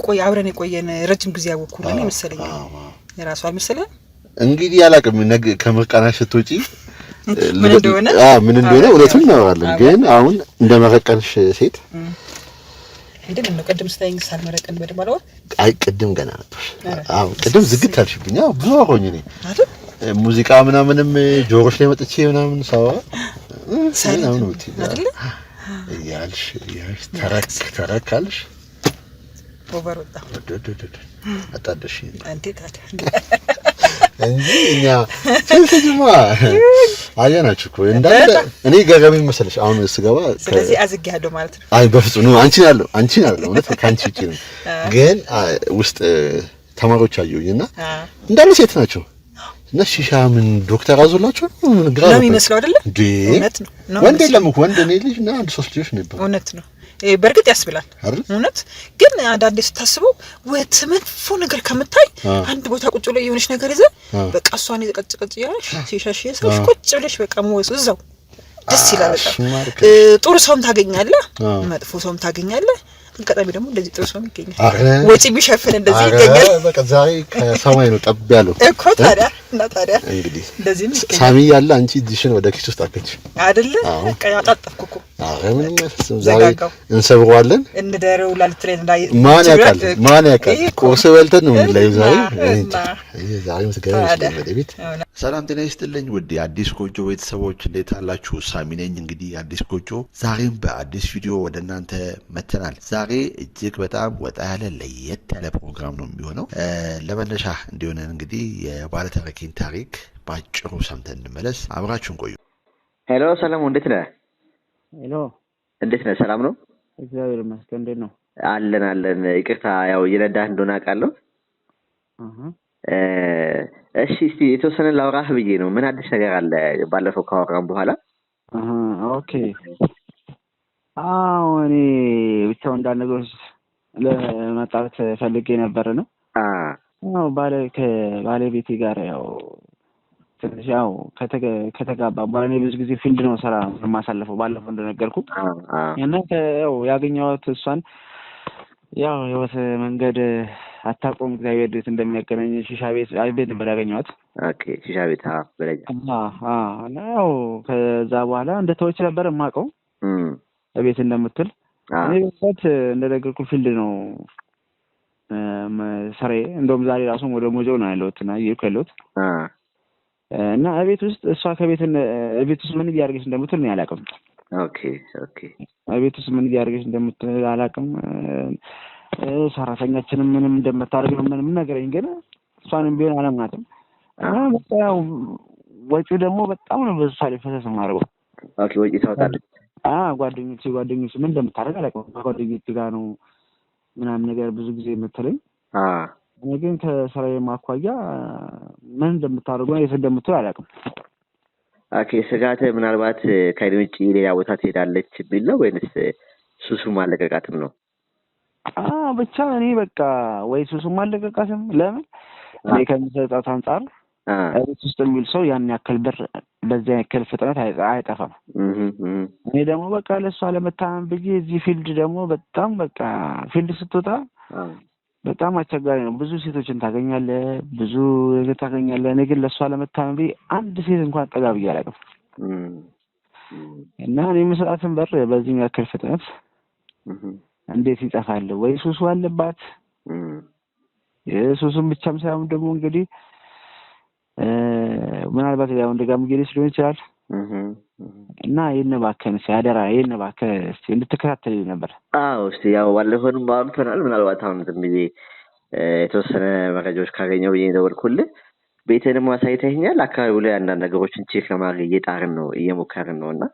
ቆይ አብረን የቆየን ረጅም ጊዜ ያወኩኝ ነው መሰለኝ የራሱ አልመሰለም እንግዲህ ያላቀም ነገ ከመርቃናሽ ስትወጪ ምን እንደሆነ እውነቱን እናወራለን ግን አሁን እንደመረቀንሽ ሴት እንዴት ነው ቀደም ስታይንግ ሳልመረቀን በደማለው አይ ቀደም ገና ነበር ቀደም ዝግት አልሽብኛ ብዙ ሆኜ ነኝ አይደል ሙዚቃ ምናምንም ጆሮሽ ላይ መጥቼ ምናምን ሳዋ ሰላም ነው አይደል ያልሽ ተረካልሽ ኦቨር ወጣ አጣደሽ አንተ ታታ እኛ ስለዚህ አያናችሁ እኮ እንዳለ እኔ ገረመኝ መሰለሽ አሁን ስገባ ስለዚህ አዝጋለሁ ማለት ነው አይ በፍጹም ነው አንቺ አለው እውነት ካንቺ እጪ ነው ግን ውስጥ ተማሪዎች አዩኝና እንዳለ ሴት ናቸው እና ሺሻ ምን ዶክተር አዞላችሁ ምን ግራ ነው የሚመስለው አይደለ እውነት ነው ወንድ የለም እኮ ወንድ ነው ልጅ እና አንድ ሶስት ልጆች ነበር እውነት ነው በርግጥ ያስብላል እውነት ግን አንዳንዴ ስታስበው ወትመጥፎ ነገር ከምታይ አንድ ቦታ ቁጭ ብለ የሆነች ነገር ይዘ በቃ እሷን ይቀጭቀጭ ያለሽ ሲሻሽ የሰሽ ቁጭ ብለሽ በቃ ሞስ እዛው ደስ ይላል በቃ ጥሩ ሰውም ታገኛለህ መጥፎ ሰውም ታገኛለህ አጋጣሚ ደግሞ እንደዚህ ጥሩ ሰው ይገኛል ወጪ ቢሸፍን እንደዚህ ይገኛል በቃ ዛሬ ከሰማይ ነው ጠብ ያለው እኮ ታዲያ እንግዲህ እንደዚህ ሳሚ ያለ አንቺ ዲሽን ወደ ኪስ ውስጥ አከች አይደለ በቃ ያጣጣፍኩ ምንም ዛሬ እንሰብረዋለን እንደረው ላልትሬን እንዳይ ማን ያውቃል ቁርስ በልተን ነው ላይ ዛሬ መስገራሽ ለቤት ሰላም ጤና ይስጥልኝ ውድ የአዲስ ጎጆ ቤተሰቦች እንዴት አላችሁ ሳሚ ነኝ እንግዲህ አዲስ ጎጆ ዛሬም በአዲስ ቪዲዮ ወደ እናንተ መተናል ዛሬ እጅግ በጣም ወጣ ያለ ለየት ያለ ፕሮግራም ነው የሚሆነው ለመነሻ እንዲሆነን እንግዲህ የባለ ታሪክን ታሪክ ባጭሩ ሰምተን እንመለስ አብራችሁን ቆዩ ሄሎ ሰላም እንዴት ነህ ሄሎ እንዴት ነህ ሰላም ነው እግዚአብሔር ይመስገን እንዴት ነው አለን ይቅርታ ያው እየነዳህ እንደሆነ አውቃለሁ እሺ እስቲ የተወሰነ ላውራህ ብዬ ነው ምን አዲስ ነገር አለ ባለፈው ካወራን በኋላ ኦኬ እኔ ብቻው እንዳልነገርሽ ለመጣት ፈልጌ ነበር ነው ባለቤቴ ጋር ያው ትንሽ ያው ከተጋባ በኋላ እኔ ብዙ ጊዜ ፊልድ ነው ሰራ ማሳለፈው ባለፈው እንደነገርኩ እና ያው ያገኘኋት እሷን ያው የወሰ መንገድ አታቆም እግዚአብሔር ቤት እንደሚያገናኝ ሺሻ ቤት ነበር ያገኘኋት ኦኬ ሺሻ ቤት በለኛ እና ያው ከዛ በኋላ እንደተወች ነበር የማውቀው ቤት እንደምትል እኔ በሰት እንደነገርኩ ፊልድ ነው ሰሬ እንደውም ዛሬ ራሱ ወደ ሞጆ ነው ያለሁትና ይከሉት እና ቤት ውስጥ እሷ ቤት ውስጥ ምን እያደረገች እንደምትል ነው ያላቀም ኦኬ ቤት ውስጥ ምን እያደረገች እንደምትል አላቀም ሰራተኛችንም ምንም እንደምታደርግ ነው ምንም ነገርኝ ግን እሷንም ቢሆን አላማትም በቃ ወጪው ደግሞ በጣም ነው በሱ ሳለ ፈሰስ ማረው ኦኬ ወጪ ታውቃለች ጓደኞች ምን እንደምታደርግ አላቀም ጓደኞች ጋር ነው ምናምን ነገር ብዙ ጊዜ የምትለኝ እኔ ግን ከስራዬ ማኳያ ምን እንደምታደርገው የት እንደምትል አላውቅም ኦኬ ስጋት ምናልባት ከይንጭ ሌላ ቦታ ትሄዳለች ቢል ነው ወይንስ ሱሱ ማለቀቃትም ነው ብቻ እኔ በቃ ወይ ሱሱ ማለቀቃትም ለምን እኔ ከምሰጣት አንፃር እሱ ውስጥ የሚል ሰው ያን ያክል ብር በዚያ ያክል ፍጥነት አይጠፋም እኔ ደግሞ በቃ ለሷ ለመታመን ብዬ እዚህ ፊልድ ደግሞ በጣም በቃ ፊልድ ስትወጣ በጣም አስቸጋሪ ነው ብዙ ሴቶችን ታገኛለህ ብዙ ታገኛለህ እኔ ግን ለሷ ለመታመን ብዬ አንድ ሴት እንኳን ጠጋ ብዬ አላውቅም እና እኔ መስራትን በር በዚህ ያክል ፍጥነት እንዴት ይጠፋል ወይ ሱሱ አለባት የሱሱም ብቻም ሳይሆን ደግሞ እንግዲህ ምናልባት ያው እንደጋም ጌሪስ ሊሆን ይችላል እና የነባከን ሲያደራ የነባከ እስቲ እንድትከታተል ነበር እስቲ ያው ባለፈውም ባልተናል ምናልባት አሁን ዝምብዬ የተወሰነ መረጃዎች ካገኘው ደወልኩልህ ቤቴንም አሳይተኸኛል አካባቢው ላይ አንዳንድ ነገሮችን ቼክ ለማድረግ እየጣርን ነው እየሞከርን ነውና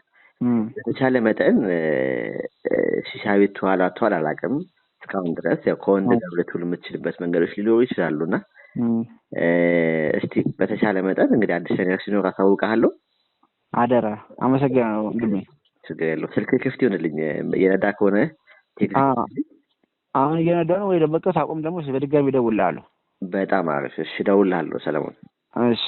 በተቻለ መጠን ሺሻ ቤት ተዋላቷል አላውቅም እስካሁን ድረስ ያው ከወንድ ጋር ለቱል የምትችልበት መንገዶች ሊኖሩ ይችላሉና እስቲ በተቻለ መጠን እንግዲህ አዲስ ነገር ሲኖር አሳውቃለሁ አደራ አመሰግናለሁ ወንድሜ ችግር የለውም ስልክ ክፍት ይሁንልኝ የነዳ ከሆነ አሁን እየነዳ ነው ወይ ደግሞ ታቆም ደግሞ በድጋሚ እደውልልሃለሁ በጣም አሪፍ እሺ እደውልልሃለሁ ሰለሞን እሺ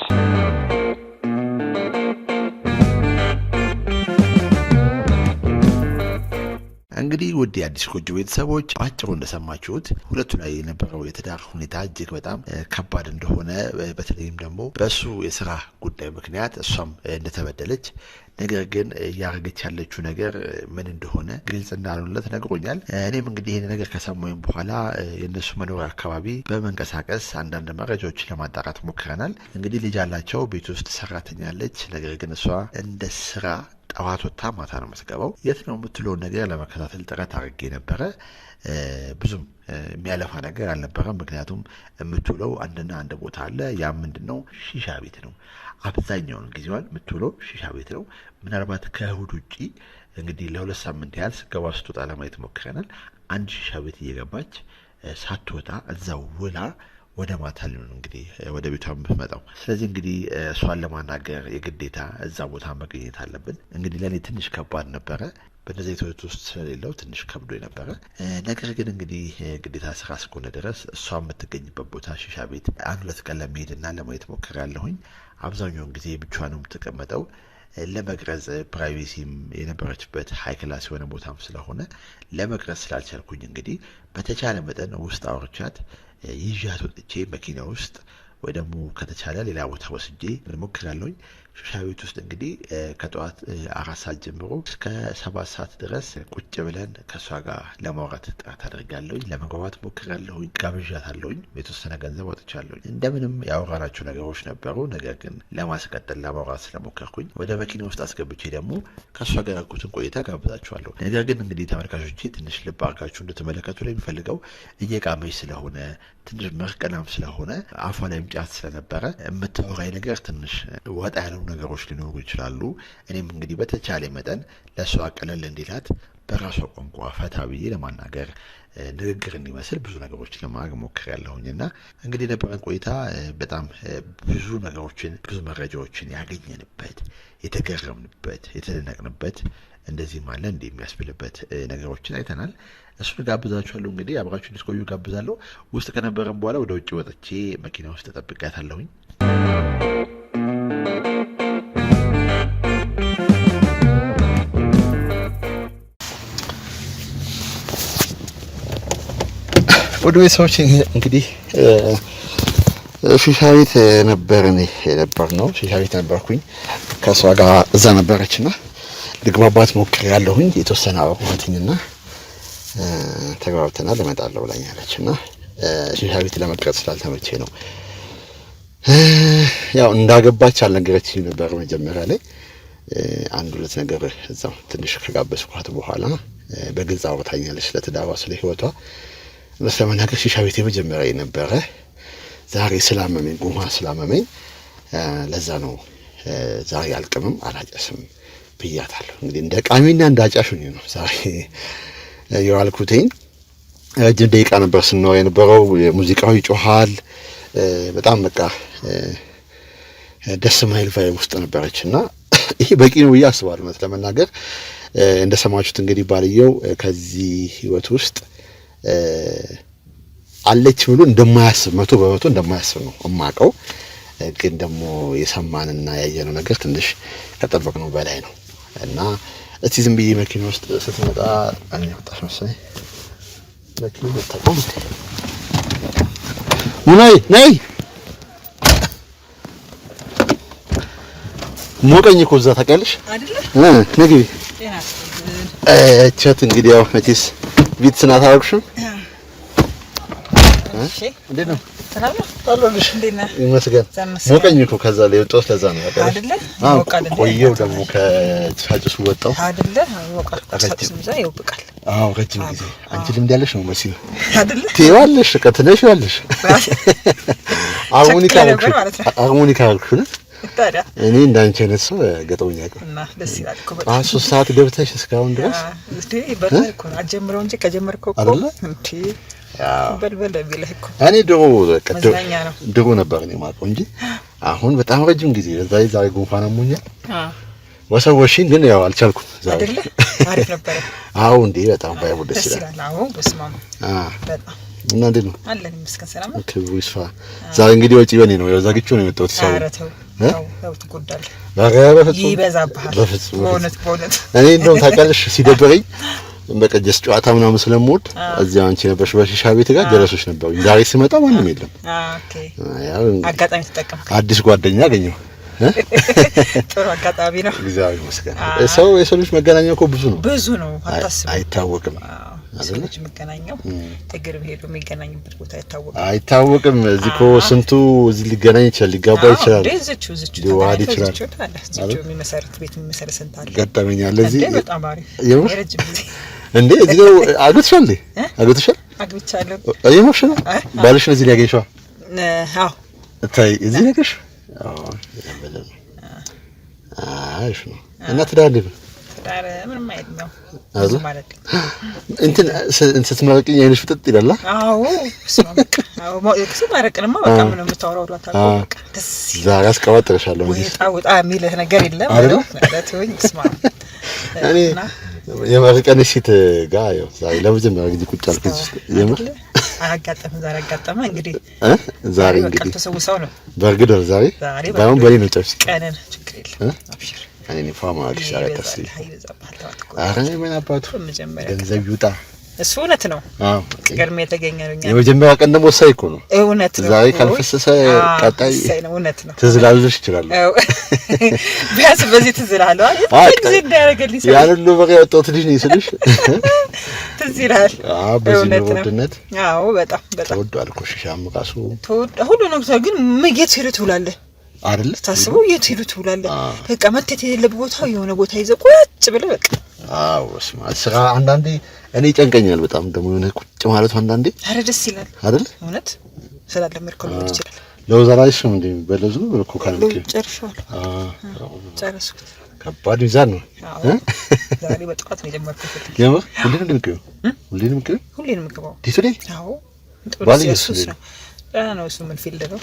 እንግዲህ ውድ የአዲስ ጎጆ ቤተሰቦች አጭሩ እንደሰማችሁት ሁለቱ ላይ የነበረው የትዳር ሁኔታ እጅግ በጣም ከባድ እንደሆነ በተለይም ደግሞ በሱ የስራ ጉዳይ ምክንያት እሷም እንደተበደለች ነገር ግን ያረገች ያለችው ነገር ምን እንደሆነ ግልጽ እንዳልሆነለት ነግሮኛል። እኔም እንግዲህ ይሄን ነገር ከሰማሁኝ በኋላ የነሱ መኖሪያ አካባቢ በመንቀሳቀስ አንዳንድ መረጃዎችን ለማጣራት ሞክረናል። እንግዲህ ልጅ አላቸው፣ ቤት ውስጥ ሰራተኛ አለች። ነገር ግን እሷ እንደ ስራ ጠዋት ወጥታ ማታ ነው የምትገባው። የት ነው የምትለውን ነገር ለመከታተል ጥረት አድርጌ ነበረ። ብዙም የሚያለፋ ነገር አልነበረም። ምክንያቱም የምትውለው አንድና አንድ ቦታ አለ። ያ ምንድነው? ሺሻ ቤት ነው። አብዛኛውን ጊዜዋን የምትውለው ሺሻ ቤት ነው። ምናልባት ከእሁድ ውጪ እንግዲህ ለ2 ሳምንት ያህል ስገባ ስትወጣ ለማየት ሞክረናል። አንድ ሺሻ ቤት እየገባች ሳትወጣ እዛው ውላ ወደ ማታ ሊሆን እንግዲህ ወደ ቤቷ የምትመጣው። ስለዚህ እንግዲህ እሷን ለማናገር የግዴታ እዛ ቦታ መገኘት አለብን። እንግዲህ ለእኔ ትንሽ ከባድ ነበረ። በነዚህ ህይወት ውስጥ ስለሌለው ትንሽ ከብዶ ነበረ። ነገር ግን እንግዲህ ግዴታ ስራ እስከሆነ ድረስ እሷ የምትገኝበት ቦታ ሺሻ ቤት 1-2 ቀን ለመሄድና ለማየት ሞክራለሁኝ። አብዛኛውን ጊዜ ብቻዋን ነው የምትቀመጠው። ለመቅረጽ ፕራይቬሲም የነበረችበት ሃይ ክላስ የሆነ ቦታም ስለሆነ ለመቅረጽ ስላልቻልኩኝ እንግዲህ በተቻለ መጠን ውስጥ አውርቻት ይዣት ወጥቼ መኪና ውስጥ ወይ ደግሞ ከተቻለ ሌላ ቦታ ወስጄ ሞክራለሁኝ። ሺሻ ቤት ውስጥ እንግዲህ ከጠዋት 4 ሰዓት ጀምሮ እስከ 7 ሰዓት ድረስ ቁጭ ብለን ከሷ ጋር ለማውራት ጥረት አደርጋለሁኝ። ለመግባባት ሞክራለሁኝ። ጋብዣታለሁኝ። የተወሰነ ገንዘብ ወጥቻለሁኝ። እንደምንም ያወራናቸው ነገሮች ነበሩ። ነገር ግን ለማስቀጠል ለማውራት ስለሞከርኩኝ ወደ መኪና ውስጥ አስገብቼ ደግሞ ከሷ ጋር ያልኩትን ቆይታ ጋብዛችኋለሁ። ነገር ግን እንግዲህ ተመልካቾቼ ትንሽ ልብ አድርጋችሁ እንድትመለከቱ ላይ የሚፈልገው እየቃመች ስለሆነ ትንሽ መርቀናም ስለሆነ አፏ ላይም ጫት ስለነበረ የምታወራኝ ነገር ትንሽ ወጣ ያለው ነገሮች ሊኖሩ ይችላሉ። እኔም እንግዲህ በተቻለ መጠን ለሷ ቀለል እንዲላት በራሷ ቋንቋ ፈታ ብዬ ለማናገር ንግግር እንዲመስል ብዙ ነገሮችን ለማድረግ ሞክሬያለሁኝና እንግዲህ የነበረን ቆይታ በጣም ብዙ ነገሮችን ብዙ መረጃዎችን ያገኘንበት፣ የተገረምንበት፣ የተደነቅንበት እንደዚህ ማለ እንደ የሚያስብልበት ነገሮችን አይተናል። እሱን ጋብዛችኋለሁ። እንግዲህ አብራችሁ እንድትቆዩ ጋብዛለሁ። ውስጥ ከነበረን በኋላ ወደ ውጭ ወጥቼ መኪና ውስጥ ተጠብቃታለሁኝ። ወደ ቤተሰቦች እንግዲህ ሺሻ ቤት ነበር ነው ሺሻ ቤት ነበርኩኝ። ከሷ ጋር እዛ ነበረችና ልግባባት ሞክሬያለሁኝ። የተወሰነ አወራሁኝና ተግባብተናል። እመጣለሁ ብላኛለችና ሺሻ ቤት ለመቅረጽ ስላልተመቼ ነው። ያው እንዳገባች አልነገረችኝም ነበር መጀመሪያ ላይ። 1-2 ነገር እዛው ትንሽ ከጋበዝኳት በኋላ በግልጽ አውርታኛለች ስለትዳሯ፣ ስለ ህይወቷ። ለመናገር ሺሻ ቤት የመጀመሪያ ነበረ። ዛሬ ስላመመኝ ጉንፋን ስላመመኝ ለዛ ነው ዛሬ አልቅምም አላጨስም ብያታለሁ። እንግዲህ እንደ ቃሚና እንዳጫሹኝ ነው ዛሬ የዋልኩትኝ። ረጅም ደቂቃ ነበር ስናወራ የነበረው። ሙዚቃው ይጮሃል። በጣም በቃ ደስ ማይል ቫይብ ውስጥ ነበረችና ይሄ በቂ ነው ብዬ አስባለሁ። ማለት ለመናገር እንደሰማችሁት እንግዲህ ባልየው ከዚህ ህይወት ውስጥ አለች ብሎ እንደማያስብ 100% እንደማያስብ ነው የማውቀው። ግን ደግሞ የሰማንና ያየነው ነገር ትንሽ ከጠበቅነው በላይ ነው እና እስቲ ዝም ብዬ መኪና ውስጥ ስትመጣ አንያጣሽ መሰለኝ መኪና ተቆም ሙናይ ነይ ሞቀኝ እኮ እዛ ታውቂያለሽ አይደል? ነግቢ እቻት እንግዲህ ያው መቼስ ቪት ስናት አልኩሽም። እሺ እንዴት ነው? ሰላም ነው? ታላለሽ? እንዴት ነህ? ይመስገን። ሞቀኝ እኮ ከዛ ላይ ወጣው ስለዛ ነው አይደል? ቆየው ደግሞ ከጫጭሱ ወጣው አይደል? ወቃል ከሰጥም ዛ ይወብቃል። አዎ ረጅም ጊዜ አንቺ ልምድ ያለሽ ነው መሲ አይደል? ትይዋለሽ ከተነሽ ያለሽ ሃርሞኒካ አልኩሽ ታዲያ እኔ እንዳንቺ አይነት ሰው ገጠውኝ ያውቃል እና ደስ ይላል እኮ በጣም 3 ሰዓት ገብተሽ እስካሁን ድረስ እስቲ በልበልኩ አጀምረው እንጂ ከጀመርከው እኮ እንዴ ያው በልበል ቢልህ እኮ እኔ ድሮ ነበር እኔ ማውቀው እንጂ አሁን በጣም ረጅም ጊዜ ዛሬ ጉንፋን አሞኛል። ወሰወሽኝ ግን ያው አልቻልኩም ዛሬ አይደለ? አሪፍ ነበር። አዎ እንዴ በጣም ባይው ደስ ይላል። አዎ በስማም በጣም እና እንዴት ነው አለን መስከን ሰላም ነው ክብሩ ይስፋ። ዛሬ እንግዲህ ወጪ በኔ ነው ያው ዛግቹ ነው የመጣሁት ሰው ያው ትጎዳለህ ይበዛብሃል በእውነት እኔ እንደውም ታውቂያለሽ ሲደብረኝ በቃ ጀስት ጨዋታ ምናምን ስለምወድ እዚያ አንቺ ነበርሽ በሺሻ ቤት ጋር ጀለሶች ነበሩ። ዛሬ ሲመጣ ማንም የለም። ኦኬ ያው አጋጣሚ ተጠቀምኩ። አዲስ ጓደኛ አገኘሁ። ጥሩ አጋጣሚ ነው። እግዚአብሔር ይመስገን። የሰው ልጅ መገናኛው እኮ ብዙ ነው አይታወቅም። ሰዎች መገናኛው ተግር ሄዶ የሚገናኝበት ቦታ አይታወቅም። እዚህ እኮ ስንቱ እዚህ ሊገናኝ ይችላል፣ ሊጋባ ይችላል፣ ሊዋሃድ ይችላል። እዚህ የሚመሰርት ቤት የሚመሰርት ስንታል ገጠመኛል። እዚህ በጣም አሪፍ የረጅም ጊዜ እንዴ እዚህ ነው አግብተሻል? አግብቻለሁ። እየሞሽ ነው ባልሽ ነው እዚህ ሊያገኝሽው? አዎ ታይ እዚህ ነገርሽ? አዎ ያበለም አይሽ ነው እና ትዳር ትዳር ምንም አይደለም ነው አዙ ማለት እንትን ስትመረቅኝ አይነሽ ፍጥጥ ይላል። አዎ ስማክ አዎ ማውቀስ ማረቅንማ በቃ ምንም የምታወራው አታውቅም። በቃ ደስ ዛሬ አስቀባጥረሻለሁ እንጂ ወጣ የሚልህ ነገር የለም ማለት ወይ ስማ እኔ የማርቀን ሲት ጋር ያው ዛሬ ለመጀመሪያ ጊዜ ቁጭ አልኩኝ። የምር አጋጠመ እንግዲህ ዛሬ እንግዲህ ተሰውሰው ነው በርግጥ ዛሬ ባይሆን በሌ ነው ጨርስ ቀነን ችግር የለም አብሽር እኔ ፋማ አዲስ አረከስ አረ ምን አባቱ ገንዘብ ይውጣ እሱ እውነት ነው። አዎ ገርሜ የተገኘነው የመጀመሪያ ቀን ደግሞ ሳይ እኮ ነው እውነት ነው። ዛሬ ካልፈሰሰ ቀጣይ እውነት ነው ትዝላለሽ ይችላል። አዎ ቢያንስ በዚህ ትዝላለህ አይደል? እንዳያረገልኝ ሰው ያን ሁሉ በቃ ያወጣው ትንሽ ነው ይስልሽ ትዝላል። አዎ በዚህ ነው ወድነት። አዎ በጣም ተወዷል እኮ ሺሻም ራሱ ሁሉ ነው ግን መጌት ሲሉ ትውላለህ አይደል? ታስበው የት ሄዱ ትውላለህ? በቃ መተት የሌለበት ቦታ የሆነ ቦታ ይዘህ ቁጭ ብለህ በቃ አዎ ስማ ስራ አንዳንዴ እኔ ጨንቀኛል በጣም ደግሞ የሆነ ቁጭ ማለት አንዳንዴ አረ ደስ ይላል አይደል? እውነት ስላለመድከው ሊሆን ይችላል። ለውዛራሽ ምን እንደበለዙ ብለኩ ካልክ ጨርሻለሁ። ጨረስኩት። ከባድ ሚዛን ነው። ዛሬ በጠዋት ነው የጀመርኩት። የምር ሁሌም እንደምከው ሁሌም ምከው ዲቱዴ አዎ ባልየስ ነው ነው እሱ ምን ፊልድ ነው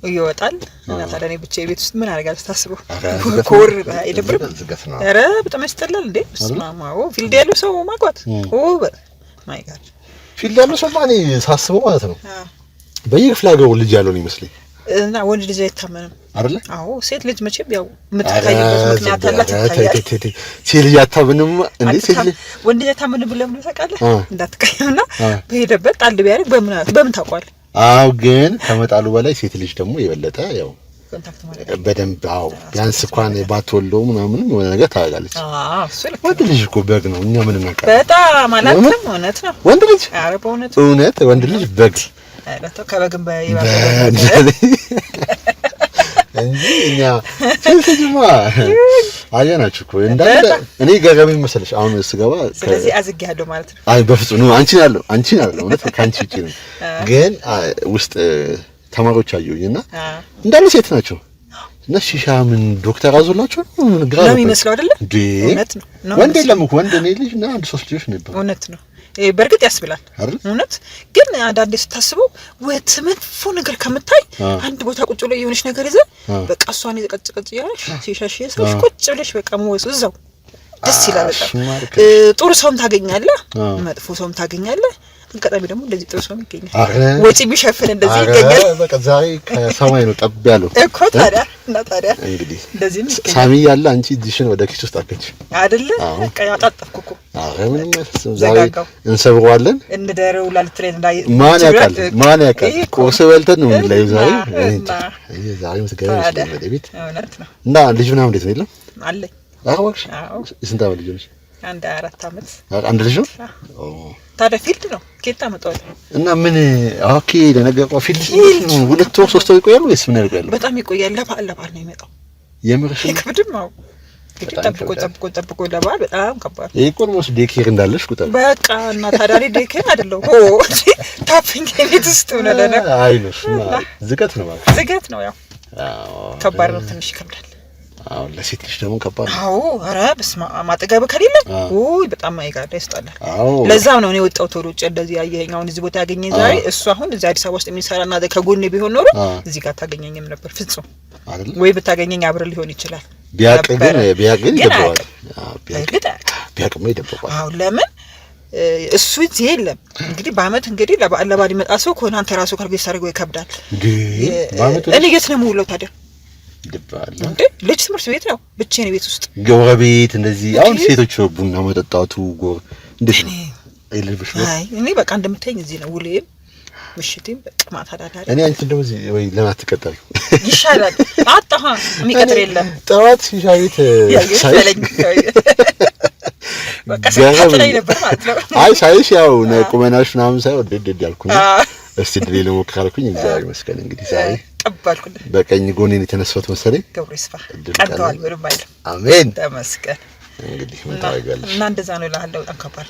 ይወጣል እና ታዲያ እኔ ብቻ ቤት ውስጥ ምን አደርጋለሁ ታስበው ኮር አይደብርም? ኧረ በጣም ያስጠላል እንዴ ስማማው ፊልድ ያለው ሰው ማግባት ማይ ጋድ ፊልድ ያለው ሰው ማን ሳስበው ማለት ነው በየክፍለ ሀገሩ ልጅ ያለው ነው ይመስለኝ እና ወንድ ልጅ አይታመንም አይደል? አዎ ሴት ልጅ መቼም ያው የምትታይበት ምክንያት አላት ይታያል። ሴት ልጅ አታምንም እንዴ? ሴት ልጅ ወንድ ልጅ አታምንም ብለህ ምን ታውቃለህ? እንዳትቀየምና በሄደበት ጣል ቢያደርግ በምን ታውቃለህ? አው ግን ከመጣሉ በላይ ሴት ልጅ ደግሞ የበለጠ ያው ኮንታክት ማለት በደንብ አው ቢያንስ እንኳን ባትወልደው ምናምን የሆነ ነገር ታደርጋለች። እሱ ልክ ወንድ ልጅ እኮ በግ ነው። እኛ ምን እናውቃለን? በጣም አላውቅም። እውነት ነው ወንድ ልጅ ኧረ በእውነት እውነት ወንድ ልጅ በግ አላተው ከበግም በይባል እንጂ እኛ ስለዚህማ አያናችሁ እኮ እንዳለ እኔ ገረመኝ መሰለሽ አሁን ስገባ ስለዚህ አዝጌያለሁ ማለት ነው። አይ በፍጹም ነው አንቺ አለ እውነት ካንቺ ውጪ ነው። ግን ውስጥ ተማሪዎች አዩኝና እንዳለ ሴት ናቸው እና ሺሻ ምን ዶክተር አዞላቸው ምን ግራ ነው የሚመስለው አይደለ? እውነት ነው። ወንድ የለም እኮ ወንድ ነው ልጅ እና አንድ ሶስት ልጆች ነበር። እውነት ነው። በርግጥ ያስብላል እውነት። ግን አንዳንዴ ስታስበው ወት መጥፎ ነገር ከምታይ አንድ ቦታ ቁጭ ብሎ የሆነች ነገር ይዘህ በቃ እሷን ይቀጭቀጭ ያለሽ ሲሻሽ ሰዎች ቁጭ ብለሽ በቃ ሞስ እዛው ደስ ይላል። ጥሩ ሰውም ታገኛለህ፣ መጥፎ ሰውም ታገኛለህ። አጋጣሚ ደግሞ እንደዚህ ጥሩ ሰው ይገኛል፣ ወጪ ቢሸፍን እንደዚህ ይገኛል። በቃ ዛሬ ከሰማይ ነው ጠብ ያለው እኮ ታዲያ እንግዲህ እንደዚህ ነው ሳሚ ያለ አንቺ እጅሽን ወደ ኪስ ውስጥ አከች አይደለ? በቃ ያጣጣፍኩ እኮ ምንም ዛሬ እንሰብረዋለን እንደደረው ላልትሬን ማን ያውቃል ቁርስ በልተን ነው ላይ ዛሬ ዛሬ ምትገባ ወደ ቤት እና ልጅ ምናምን እንዴት ነው የለም አለኝ። አዋክሽ ስንት ዓመት ልጅ ነሽ? አንድ 4 ዓመት አንድ ልጅ ነው። ታዲያ ፊልድ ነው ኬታ መጣው እና ምን ኦኬ ለነገርኩ ፊልድ ነው 2 ወር 3 ወር ይቆያሉ ወይስ ምን ያደርጋሉ? በጣም ይቆያል። ለበዓል ነው የሚመጣው። የምርሽ ይከብድም ነው ጠብቆ ለበዓል በጣም ከባድ። ይሄ እኮ ነው ዴኬር እንዳለሽ ቁጣ በቃ እና ታዲያ ዴኬር አይደለም ታፒንግ ቤት ውስጥ ነው ለነ አይኖሽ ዝገት ነው ማለት ዝገት ነው ያው ከባድ ነው፣ ትንሽ ይከብዳል። አዎ ለሴት ልጅ ደግሞ ከባድ ነው። አዎ ኧረ በስመ አብ ማጠገብ ከሌለ በጣም አይጋዳ ያስጣላል። ለዛም ነው እኔ ወጣው ቶሎ ጭ እንደዚህ ያየኸኝ አሁን እዚህ ቦታ ያገኘኝ ዛሬ እሱ አሁን እዚህ አዲስ አበባ ውስጥ የሚሰራና ከጎኔ ቢሆን ኖሮ እዚህ ጋር ታገኘኝም ነበር ፍጹም አይደል? ወይ ብታገኘኝ አብረ ሊሆን ይችላል። ቢያቅ ግን ይደብረዋል። ቢያቅም ይደብረዋል። አዎ ለምን እሱ እዚህ የለም እንግዲህ በአመት እንግዲህ ለባል ይመጣ ሰው ከሆነ አንተ ራስህ ካልኩ ይሳርገው ይከብዳል። እኔ የት ነው የምውለው ታዲያ? ይደባል እንዴ ልጅ ትምህርት ቤት ነው ብቻዬን ቤት ውስጥ ጎረቤት እንደዚህ አሁን ሴቶች ቡና መጠጣቱ እንዴት ነው አይልብሽ ነው አይ እኔ በቃ እንደምታየኝ እዚህ ነው ውሌም ምሽቴም በቃ ማታ ዳዳሪ እኔ አንቺ እንደው እዚህ ወይ ለማትቀጠል ይሻላል አጣሃ የሚቀጥር የለም ጠዋት ሺሻ ቤት ሳይለኝ በቃ ሰዓት ነበር ማለት ነው አይ ሳይሽ ያው ነቁመናሽ ምናምን ሳይው ደድ ያልኩኝ እስቲ ድሬ ለሞክራልኩኝ እግዚአብሔር ይመስገን እንግዲህ ሳይ ቀባልኩኝ በቀኝ ጎኔን የተነሳሁት መሰለኝ ገብሩ ይስፋ ቀንተዋል ምንም አይደል አሜን ተመስገን እንግዲህ ምን ታደርጋለሽ እና እንደዛ ነው እልሃለሁ በጣም ከባድ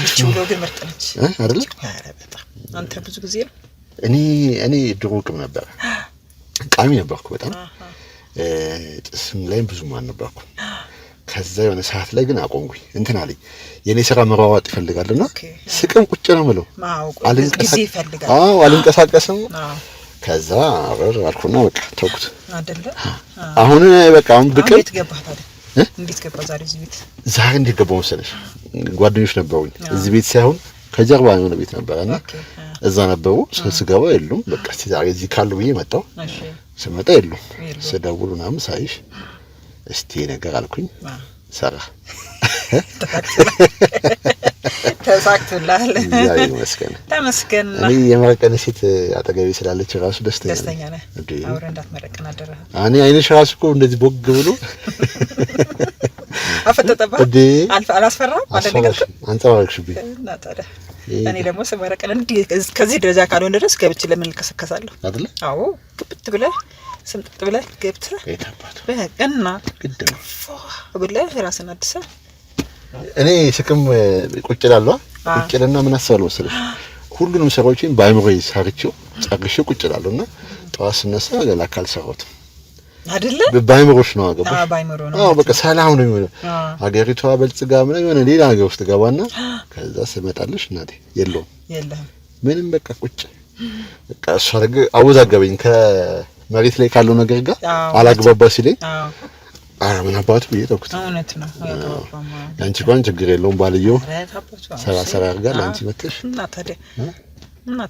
እቺ ብሎ ግን ምርጥ ነች አይደል ኧረ በጣም አንተ ብዙ ጊዜ ነው እኔ ድሮ ቅም ነበር ቃሚ ነበርኩ በጣም ጥስም ላይ ብዙ ማን ነበርኩ ከዛ የሆነ ሰዓት ላይ ግን አቆምኩኝ እንትን አለኝ የኔ ስራ መሯሯጥ ይፈልጋልና ስቅም ቁጭ ነው ማለት አልንቀሳቀስም ከዛ አበር አልኩና በቃ ተውኩት አይደለ አሁን በቃ አሁን ብቅም እንዴት ገባ ዛሬ እንዴት ገባው መሰለሽ ጓደኞች ነበሩኝ እዚህ ቤት ሳይሆን ከጀርባ የሆነ ቤት ነበርና እዛ ነበሩ ስገባ የሉም በቃ ዛሬ እዚህ ካሉ ብዬ መጣሁ ስመጣ የሉም ስደውል ምናምን ሳይሽ እስቲ ነገር አልኩኝ ሰራ ተሳክቶላል ያ ይመስገን ተመስገን እኔ የመረቀነ ሴት አጠገቤ ስላለች ራሱ ደስተኛ ነኝ አውረ እንዳትመረቀና አደረ እኔ አይነሽ ራሱ እኮ እንደዚህ ቦግ ብሎ አፈጠጠባ አላስፈራም ማለት ነገር አንተዋርክሽብኝ እና ታዲያ እኔ ደግሞ ስመረቀን እንዴ ከዚህ ደረጃ ካልሆነ ድረስ ገብቼ ለምን ልከሰከሳለሁ አይደል አዎ ግብት ብለህ ስምጥጥ ብለህ ገብተህ በቀና ግድም ብለህ ራስን አድሰ እኔ ስቅም ቁጭ እላለሁ ቁጭ ለና ምን አሰባለሁ መሰለሽ ሁሉንም ስራዎችን ባይምሮይ ሰርቼው ጨርሼ ቁጭ እላለሁና ጠዋት ስነሳ ገና ካልሰራሁት አይደለ ባይምሮሽ ነው አገባሽ ባይምሮ ነው አዎ በቃ ሰላም ነው የሚሆነው ሀገሪቷ በልጽጋ ምን የሆነ ሌላ ነገር ውስጥ ገባና ከዛ ስመጣልሽ እናቴ የለውም ምንም በቃ ቁጭ በቃ እሷ ነገር አወዛገበኝ ከመሬት ላይ ካለው ነገር ጋር አላግባባ ሲለኝ ምን አባቱ ይተውኩት እውነት ነው ያገባማ አንቺ እንኳን ችግር የለውም ባልየው ሰራ ያርጋል አንቺ መጥተሽ እና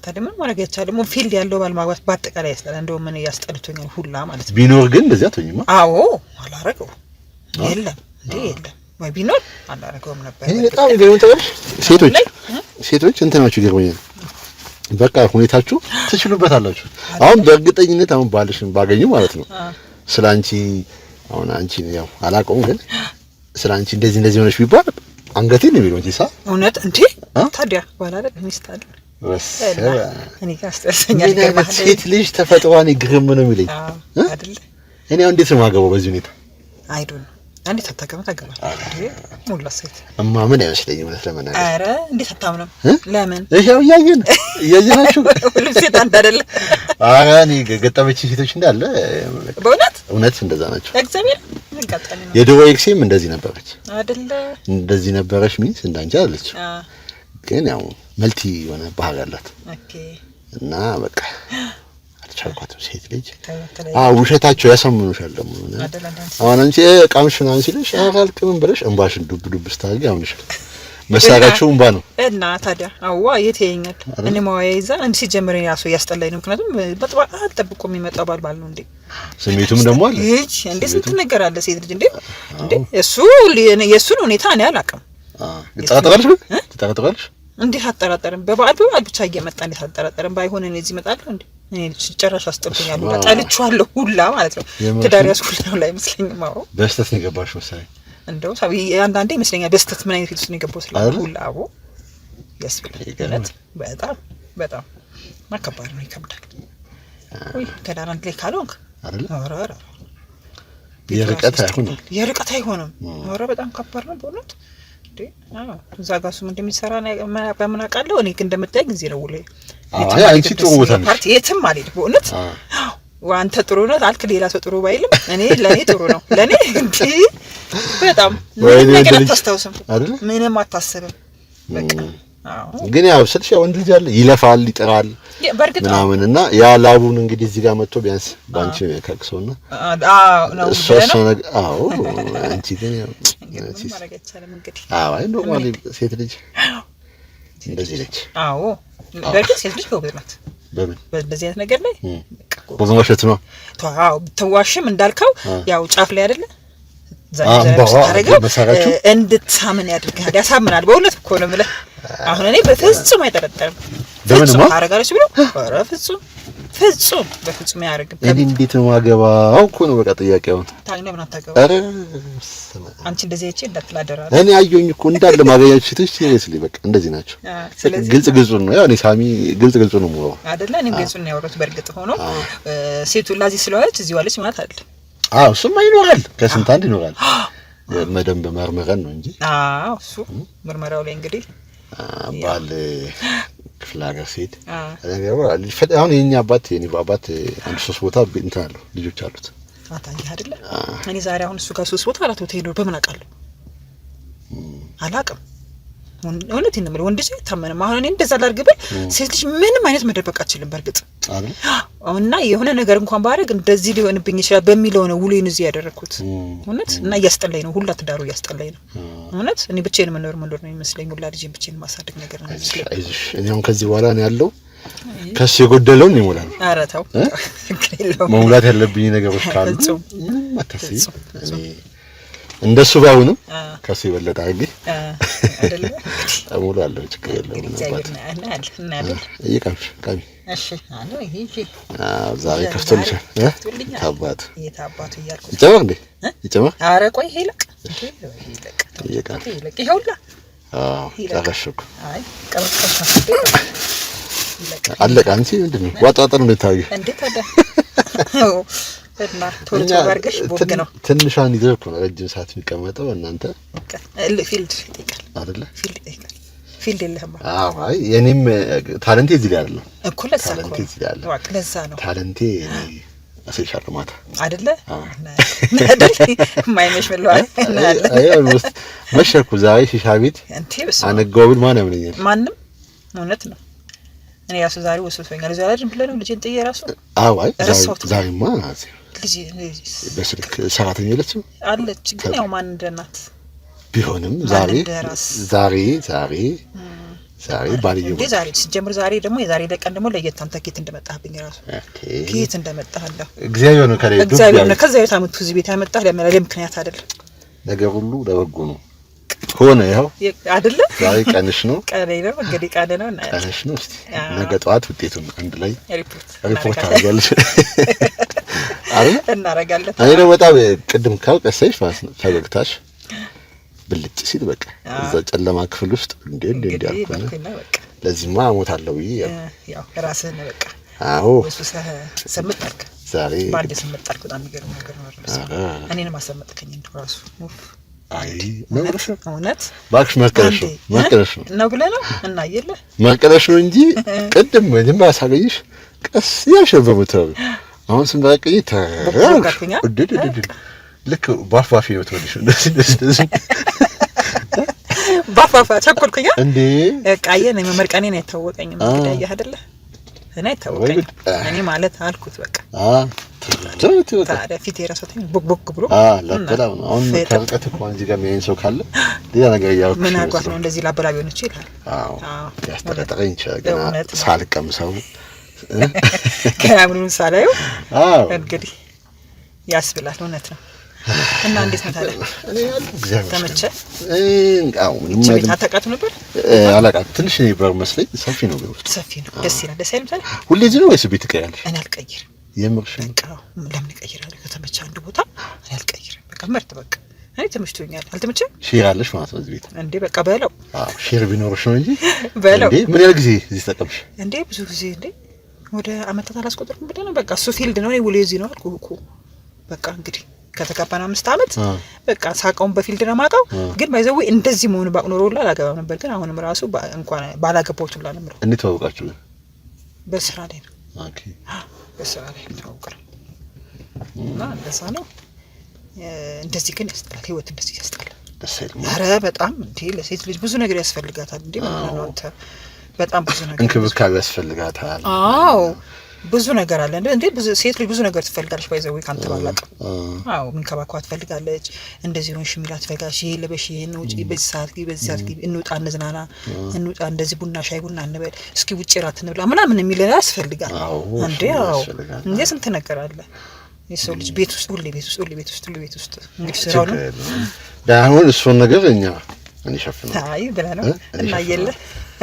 ታዲያ ምን ማድረግ ይቻላል ምን ፊልድ ያለው ባልማግባት በአጠቃላይ ያስጠላ እንደው ምን ያስጠልቶኛል ሁላ ማለት ነው ቢኖር ግን እንደዚያ ተኝማ አዎ አላረገው የለም እንዴ የለም ወይ ቢኖር አላረገውም ነበር እኔ በጣም ገርሞኝ ተቀርሽ ሴቶች እንትናችሁ ይገርመኛል በቃ ሁኔታችሁ ትችሉበታላችሁ አሁን በእርግጠኝነት አሁን ባልሽን ባገኙ ማለት ነው ስላንቺ አሁን አንቺ ያው አላቆም ግን ስላንቺ እንደዚህ ሆነሽ ቢባል አንገቴ ነው የሚለው እንጂ እውነት እንዴ ታዲያ ባላ አይደል ሚስት አይደል እኔ ካስተሰኛል ገባህ ሴት ልጅ ተፈጥሯን ይግርም ነው የሚለኝ አይደል እኔ እንዴት ነው ማገባው በዚህ ሁኔታ አይዶን እንዴት አታገባ ሙላ ሴት ምን አይመስለኝም ማለት ለማናገር አረ እንዴት አታምነም ለምን ይሄው እያየናችሁ ሁሉም ሴት አንድ አይደለ አረ እኔ ገጠመች ሴቶች እንዳለ እውነት እንደዛ ናቸው እግዚአብሔር እንቀጣኝ ነው የድሮ ኤክሴም እንደዚህ ነበረች አይደለ እንደዚህ ነበረች ሚንስ እንዳንቺ አለች ግን ያው መልቲ የሆነ ባህል አላት ኦኬ እና በቃ አልቻልኳትም ሴት ልጅ ውሸታቸው ያሰምኑሻል ደግሞ አሁን አንቺ ቃምሽና ሲልሽ አልቅም ብለሽ እንባሽን ዱብ ስታርጊ አሁንሽ መሳራቸው እንባ ነው እና ታዲያ አዋ የትየኛል እኔ ማዋይዛ እንዴ ሲጀምር ያሱ ያስጠላኝ ነው ምክንያቱም በጥባ አልጠብቆ የሚመጣው ባል ነው እንዴ ስሜቱም ደግሞ አለ እሺ እንዴ ስንት ነገር አለ ሴት ልጅ እንዴ እሱ የሱን ሁኔታ እኔ አላውቅም ተጠራጥራለሽ እንዴ አጠራጠርም በበዓል ብቻ እየመጣ እንዴ አጠራጠርም ባይሆን እኔ እዚህ መጣለሁ እንዴ እኔ ጨራሽ አስጠብኛል ሁላ ጣልቻለሁ ሁላ ማለት ነው ትዳር ያስኩልኝ ላይ መስለኝም አዎ በስተት ነው ገባሽ መሰለኝ እንደው ሳቢ አንዳንዴ ይመስለኛል በስተት ምን አይነት ፊት ነው የገባው ስለሆነ ሁላ አዎ ያስፈልጋል በጣም ማከባድ ነው ይከብዳል ወይ ከዳር አንድ ላይ ካልሆንክ አይደል አራራ የርቀት አይሆንም ኧረ በጣም ከባድ ነው በእውነት እንዴ እዛ ጋር እሱም እንደሚሰራ በምን አውቃለሁ እኔ ግን እንደምታይ ጊዜ ነው ውለይ አንቺ ጥሩ ቦታ ነሽ ፓርቲ የትም ማለት በእውነት አንተ ጥሩ ነው አልክ ሌላ ሰው ጥሩ ባይልም እኔ ለኔ ጥሩ ነው ለኔ እንዴ በጣም ምንም ነገር አታስታውስም ምንም አታስብም በቃ ግን ያው ስልሽ ወንድ ልጅ አለ ይለፋል ይጥራል ምናምንና ያ ላቡን እንግዲህ እዚህ ጋር መጥቶ ቢያንስ ባንቺ ከክሶና ነው አንቺ ግን ያው አይ ኖርማሊ ሴት ልጅ እንደዚህ ነች በርግጥ ሴት ልጅ ጎበዝ ናት በምን በዚህ አይነት ነገር ላይ በቃ ብዙ ወሸት ነው ታው ተዋሽም እንዳልከው ያው ጫፍ ላይ አይደለ ዛሬ እንድትሳምን ያድርጋል ያሳምናል በእውነት እኮ ነው ማለት አሁን እኔ በፍጹም አይጠረጠርም በምንም አረጋለች ብሎ ኧረ ፍጹም በፍጹም ያርግም እንዴት ነው ማገባው እኮ ነው በቃ ጥያቄው ታግነ ምን አታገባው ኧረ አንቺ እንደዚህ እቺ እንዳትላደራ እኔ አየኝ እኮ እንዳለ ማገኛች ሴቶች ሲሪየስሊ በቃ እንደዚህ ናቸው ግልጽ ነው ያው እኔ ሳሚ ግልጽ ነው ሙሉ አይደለ እኔ ግልጽ ነው ያወራሁት በርግጥ ሆኖ ሴቱ ላዚ ስለዋለች እዚህ ዋለች ማለት አይደል እሱም ይኖራል ከስንት አንድ ይኖራል መደንብ መርመረን ነው እንጂ እሱ ምርመራው ላይ እንግዲህ ባል ፍላገር ሴት ነገር አሁን የኛ አባት የኔ አባት አንድ 3 ቦታ እንትን አለው ልጆች አሉት አታኝ አይደለ እኔ ዛሬ አሁን እሱ ጋር 3 ቦታ አራት ቦታ ሄዶ በምን አውቃለሁ አላውቅም እውነት ነው ወንድ ልጅ ታመነ አሁን እኔ እንደዛ ላርግበል ሴት ልጅ ምንም አይነት መደበቅ አትችልም በርግጥ አይደል እና የሆነ ነገር እንኳን ባረግ እንደዚህ ሊሆንብኝ ይችላል በሚለው ነው ውሌን እዚህ ያደረኩት እውነት እና ያስጠላኝ ነው ሁላ ተዳሩ ያስጠላኝ ነው እውነት እኔ ብቻዬን መኖር ነው የሚመስለኝ ሁላ ልጅ ብቻዬን ማሳደግ ነገር ነው የሚመስለኝ እኔም ከዚህ በኋላ ነው ያለው ከሱ የጎደለው ነው ይሞላል ኧረ ተው መሙላት ያለብኝ ነገሮች ካሉ ማታስይ እንደሱ ባይሆንም ከሱ ይበለጣ እንግዲህ አይደለ አሞላለው ችግር የለውም እናል እየቀምሽ ቀሚ እሺ አለ ይሄ ዛሬ ከፍቶልሽ ታባቱ እያልኩ ይጨመር እንዴ ይጨመር ኧረ ቆይ ይለቅ ይኸውላ ታረሽኩ አይ ቀበቀሽ አለቃ አንቺ ምንድነው ዋጣጣ ነው ልታዩ እንዴ ታዳ እና ቶሎ ባርገሽ ቦግ ነው ትንሿን ይዘው እኮ ረጅም ሰዓት የሚቀመጠው እናንተ ፊልድ ይጠይቃል አይደለ ፊልድ የለህም አይ የኔም ታለንቴ እዚህ ላይ አይደለም እኮ ለዛ ታለንቴ እዚህ ላይ አይደለም ዋቅ ለዛ ነው ታለንቴ አሰይሻለሁ ማታ አይደለ ማይመሽ ብለዋል አይ አልሞስት መሸኩ ዛሬ ሺሻ ቤት አነጋውብል ማን ያምነኛል ማንም እውነት ነው እኔ ያሱ ዛሬ ወስሶኛል ዛሬ አይደል ብለህ ልጅን ጥዬ ራሱ አይ ዛሬማ ልጅ በስልክ ሰራተኛ አለች ግን ያው ማን እንደናት ቢሆንም ዛሬ ባልየው ዛሬ ሲጀምር ዛሬ ደግሞ የዛሬ ለቀን ደግሞ ለየት አንተ ኬት እንደመጣህብኝ ራሱ ኬት እንደመጣህልህ እግዚአብሔር ነው ከላይ እግዚአብሔር ነው ከዛ የታመቱ እዚህ ቤት ያመጣህ ለምን ምክንያት አይደል ነገር ሁሉ ለበጎ ነው ሆነ ይሄው አይደለ ዛሬ ቀንሽ ነው ነው እንግዲህ ቃል ነው እና ቀንሽ ነው እስቲ ነገ ጧት ውጤቱን አንድ ላይ ሪፖርት አድርጋለሽ አይደል እናረጋለን እኔ ደግሞ በጣም ቅድም ካውቀሰሽ ፈገግታሽ ብልጭ ሲል በቃ እዛ ጨለማ ክፍል ውስጥ እንዴ ያልኩና ለዚህማ አሞታለሁ ያው ራስህን በቃ አዎ ወስሰህ ሰምጣልክ ዛሬ ባንዴ ሰምጣልክ በጣም የሚገርም ነገር ነው እኔንም አሰመጥከኝ እንደው ራሱ አይ ነውርሽ እውነት ባክሽ መርከረሽ ነው ብለህ ነው እና ይለ መርከረሽ ነው እንጂ ቅድም ምንም አሳገይሽ ቀስ ያሸበመተው አሁን ስንበቀኝ ተራውኝ ልክ ባፋፊ ነው ተወልሽ እንደዚህ ባፋፋ ቸኮልኩኝ እንዴ ቃየ ነው መመርቀኔ ነው የታወቀኝ እንግዲህ አይደለ እኔ ታወቀኝ እኔ ማለት አልኩት በቃ ታዲያ ፊት የራስዎትን ቦክ ብሎ ለከላው ነው አሁን ከርቀት እኮ እዚህ ጋር የሚያይን ሰው ካለ ሌላ ነገር ያው ምን አጓት ነው እንደዚህ ላበላብ ሆነች ይላል አዎ ያስተቀጠቀኝ ይችላል ገና ሳልቀምሰው ከአምሩን ሳላዩ እንግዲህ ያስብላል እውነት ነው እና እንዴት ነው ታዲያ እኔ ያለው እግዚአብሔር ተመቸ አዎ ምን ታጣቃቱ ነበር አላቃት ትንሽ ነበር መስለኝ ሰፊ ነው ሰፊ ነው ደስ ይላል ደስ አይልም ታዲያ ሁሌ እዚህ ነው ወይስ ቤት ቀያለሽ እኔ አልቀይርም የምርሽ ለምን ቀይራለሁ ከተመቸ አንድ ቦታ እኔ አልቀይርም በቃ ምርጥ በቃ እኔ ተመችቶኛል አልተመቸም ሼር አለሽ ማለት ነው እዚህ ቤት እንዴ በቃ በለው ሼር ቢኖርሽ ነው እንጂ በለው እንዴ ምን ያህል ጊዜ እዚህ ተቀምሽ እንዴ ብዙ ጊዜ እንዴ ወደ አመታት አላስቆጥርም ብለህ ነው በቃ እሱ ፊልድ ነው እኔ ውሌ እዚህ ነው አልኩህ እኮ በቃ እንግዲህ ከተጋባን 5 አመት በቃ ሳቀውን በፊልድ ነው ማቀው ግን ባይዘው እንደዚህ መሆን ባቅኖሮላ አላገባም ነበር ግን አሁንም ራሱ እንኳን ባላገባሁት ሁላ ነው እንዴት ተዋወቃችሁ በስራ ላይ ነው ኦኬ በስራ ላይ ተዋወቅን እና እንደዛ ነው እንደዚህ ግን ያስጠላል ህይወት እንደዚህ ያስጠላል ደስ ይላል ኧረ በጣም እንዴ ለሴት ልጅ ብዙ ነገር ያስፈልጋታል እንዴ ምን ነው አንተ በጣም ብዙ ነገር እንክብካቤ ያስፈልጋታል አዎ ብዙ ነገር አለ እንዴ ብዙ ሴት ልጅ ብዙ ነገር ትፈልጋለች ባይዘው ካንተ ባላቅ አዎ ምን ከባኳት ትፈልጋለች እንደዚህ ሆንሽ ሚላት ትፈልጋለች ይሄ ለበሽ ይሄ ነው ውጪ በሰዓት እንውጣ እንዝናና እንውጣ እንደዚህ ቡና ሻይ ቡና እንበል እስኪ ውጪ ራት እንብላ ምናምን የሚል ያስፈልጋል እንዴ አዎ እንዴ ስንት ነገር አለ የሰው ልጅ ቤት ውስጥ ሁሌ ቤት ውስጥ እንግዲህ ስራው ነው ዳሁን እሱን ነገር እኛ እንሸፍነው አይ ብላ ነው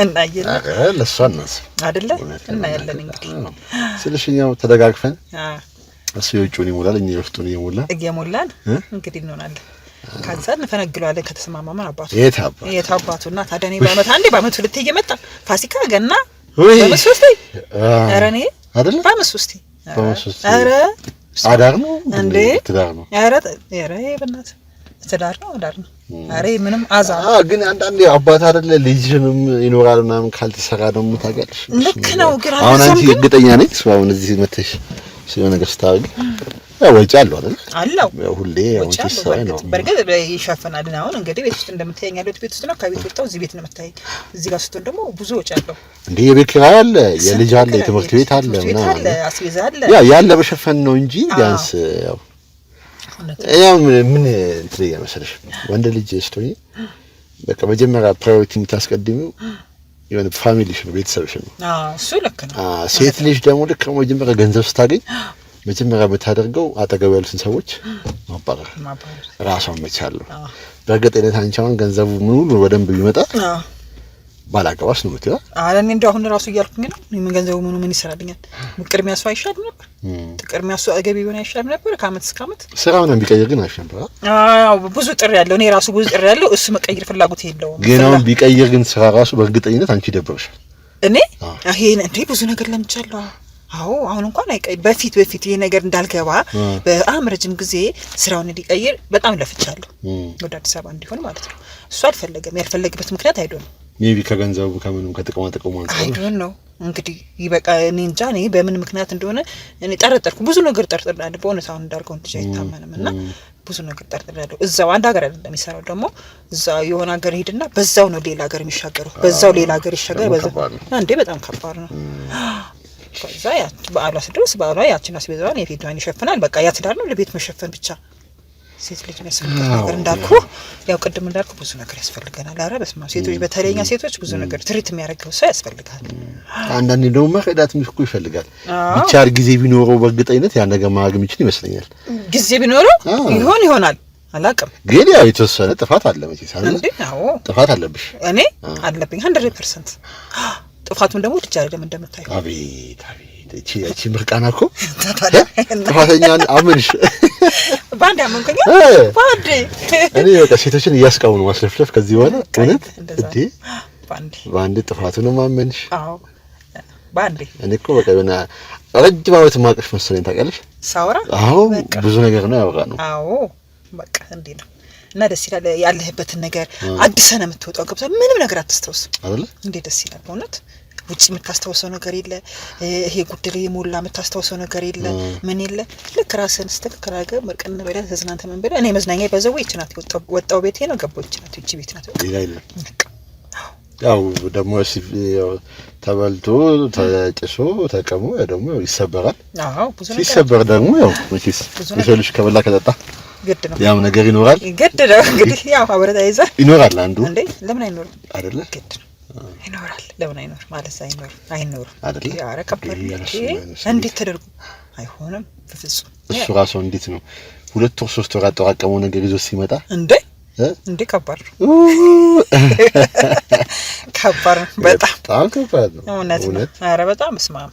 እና ለሷናስ አይደለ እና ያለን እንግዲህ ስለሽኛው ተደጋግፈን እሱ የውጭውን ይሞላል እኛ የውስጡን እየሞላን እንግዲህ እንሆናለን ካንሰን ፈነግሏለን ከተስማማማን አባቱ የታባቱና ታደኔ በአመት ሁለቴ እየመጣ ፋሲካ ገና በመስውስቲ አረኔ አይደለ በመስውስቲ አረ አዳር ነው እንዴ ትዳር ነው አረ በእናትህ ትዳር ነው አዳር ነው አሬ ምንም አዛ ግን አንዳንዴ አባት አይደለ ልጅንም ይኖራል ምናምን ካልተሰራ ደግሞ ታውቂያለሽ ልክ ነው ግን አሁን አንቺ እርግጠኛ ነኝ አሁን እዚህ መተሽ ሲሆን ነገር ስታውቂ ያው ወጪ አለው አይደል አለው ያው ሁሌ ወጪ ሳይ ነው በርግጥ ይሸፈናል አሁን እንግዲህ ቤት ውስጥ እንደምትተኛ ያለው ቤት ውስጥ ነው ከቤት ወጣው እዚህ ቤት ነው የምታይ እዚህ ጋር ስትሆን ደግሞ ብዙ ወጪ አለው እንዴ የቤት ኪራይ አለ የልጅ አለ የትምህርት ቤት አለ ምናምን አስቤዛ አለ ያለ በሸፈን ነው እንጂ ቢያንስ ያው ምን እንትን ያመሰለሽ ወንድ ልጅ ስትሆኚ በቃ መጀመሪያ ፕራዮሪቲ የምታስቀድሚው የሆነ ፋሚሊሽ ነው ቤተሰብሽ ነው እሱ ልክ ነው ሴት ልጅ ደግሞ ልክ መጀመሪያ ገንዘብ ስታገኝ መጀመሪያ የምታደርገው አጠገብ ያሉትን ሰዎች ማባረር ራሷን መቻል በእርግጠኝነት አንቺ አሁን ገንዘቡ ሙሉ በደንብ ቢመጣ ባላቀባስ ነው የምትይው አለኝ እንደው አሁን ራሱ እያልኩኝ ነው ምን ገንዘቡ ምን ይሰራልኛል ቅድሚያ እሱ አይሻልም ነበር ቅድሚያ እሱ አገቢ ሆነ አይሻልም ነበር ከአመት እስከ አመት ስራውን ቢቀይር ግን አይሻልም አዎ ብዙ ጥሪ ያለው እኔ ራሱ ብዙ ጥሪ ያለው እሱ መቀየር ፍላጎት የለውም ግን አሁን ቢቀይር ግን ስራ ራሱ በእርግጠኝነት አንቺ ይደብርሻል እኔ ይሄን እንዴ ብዙ ነገር ለምቻለሁ አዎ አሁን እንኳን በፊት ይሄ ነገር እንዳልገባ በጣም ረጅም ጊዜ ስራውን እንዲቀይር በጣም ለፍቻለሁ ወደ አዲስ አበባ እንዲሆን ማለት ነው እሱ አልፈለገም ያልፈለገበት ምክንያት አይደለም ሜቢ ከገንዘቡ ከምንም ከጥቅማ ጥቅሙ አንፃር ነው እንግዲህ ይበቃ እኔ እንጃ እኔ በምን ምክንያት እንደሆነ እኔ ጠርጥርኩ ብዙ ነገር ጠርጥራለሁ በእውነት አሁን እንዳልከው እንጂ አይታመንምና ብዙ ነገር ጠርጥራለሁ እዛው አንድ ሀገር አይደለም የሚሰራው ደግሞ እዛው የሆነ ሀገር ሄድና በዛው ነው ሌላ ሀገር የሚሻገረው በዛው ሌላ ሀገር ይሻገር በዛው እንዴ በጣም ከባድ ነው ከዛ ያ በዓሏ ስደርስ በዓሏ ያችን አስቤዛዋን የፊቷን ይሸፍናል በቃ ያ ትዳር ነው ለቤት መሸፈን ብቻ ሴት ልጅ የሚያስፈልጋት ነገር እንዳልኩ ያው ቅድም እንዳልኩ ብዙ ነገር ያስፈልገናል አረ በስማ ሴቶች በተለይኛ ሴቶች ብዙ ነገር ትሪት የሚያደርገው ሰው ያስፈልጋል አንዳንዴ ደግሞ መረዳት ምሽኩ ይፈልጋል ብቻ ጊዜ ቢኖረው በእርግጠኝነት ያ ነገር ማግም ይችላል ይመስለኛል ጊዜ ቢኖረው ይሆናል አላቅም ግን ያው የተወሰነ ጥፋት አለ ማለት ነው እንዴ አዎ ጥፋት አለብሽ እኔ አለብኝ 100% ጥፋቱን ደግሞ ልጅ አይደለም እንደምታየው አቤት እቺ ምርቃናኮ ጥፋተኛን አምንሽ ባንድ አመንከኝ እኔ በቃ ሴቶችን እያስቃው ነው ማስለፍለፍ ከዚህ በኋላ እውነት እንዴ ባንድ ጥፋቱን ማመንሽ አዎ ባንድ እኔ እኮ በቃ የሆነ ረጅም ዓመት ማቀሽ መሰለኝ ታውቂያለሽ ሳውራ አዎ ብዙ ነገር ነው ያወራ ነው አዎ በቃ እንዴ ነው እና ደስ ይላል ያለህበትን ነገር አዲስ ነው የምትወጣው ገብታ ምንም ነገር አትስተውስ አይደል እንዴ ደስ ይላል በእውነት ውጪ የምታስተውሰው ነገር የለ ይሄ ጉድል የሞላ የምታስተውሰው ነገር የለ ምን የለ ልክ ራስን ስተከራገ መርቀን በላ ተዝናንተ ምን በላ እኔ መዝናኛ በዘው ይችላል ወጣው ቤቴ ነው ገቦ ይችላል እቺ ቤት ናት ይላል ያው ደግሞ ተበልቶ ተጭሶ ተቀሞ ደግሞ ይሰበራል አዎ ብዙ ነገር ሲሰበር ደግሞ ያው መቼስ የሰልሽ ከበላ ከጠጣ ግድ ነው ያው ነገር ይኖራል ግድ ነው እንግዲህ ያው አብረታ ይዛ ይኖራል አንዱ እንዴ ለምን አይኖርም አይደለ ግድ ነው ይኖራል ለምን አይኖር ማለት አይኖር አይደል ያረ ከበደ እንዴት ተደርጎ አይሆንም በፍጹም እሱ ራሱ እንዴት ነው 2 ወር 3 ወር አጠራቀመው ነገር ይዞ ሲመጣ እንዴ ከባድ በጣም ከባድ ነው እውነት አረ በጣም ስማም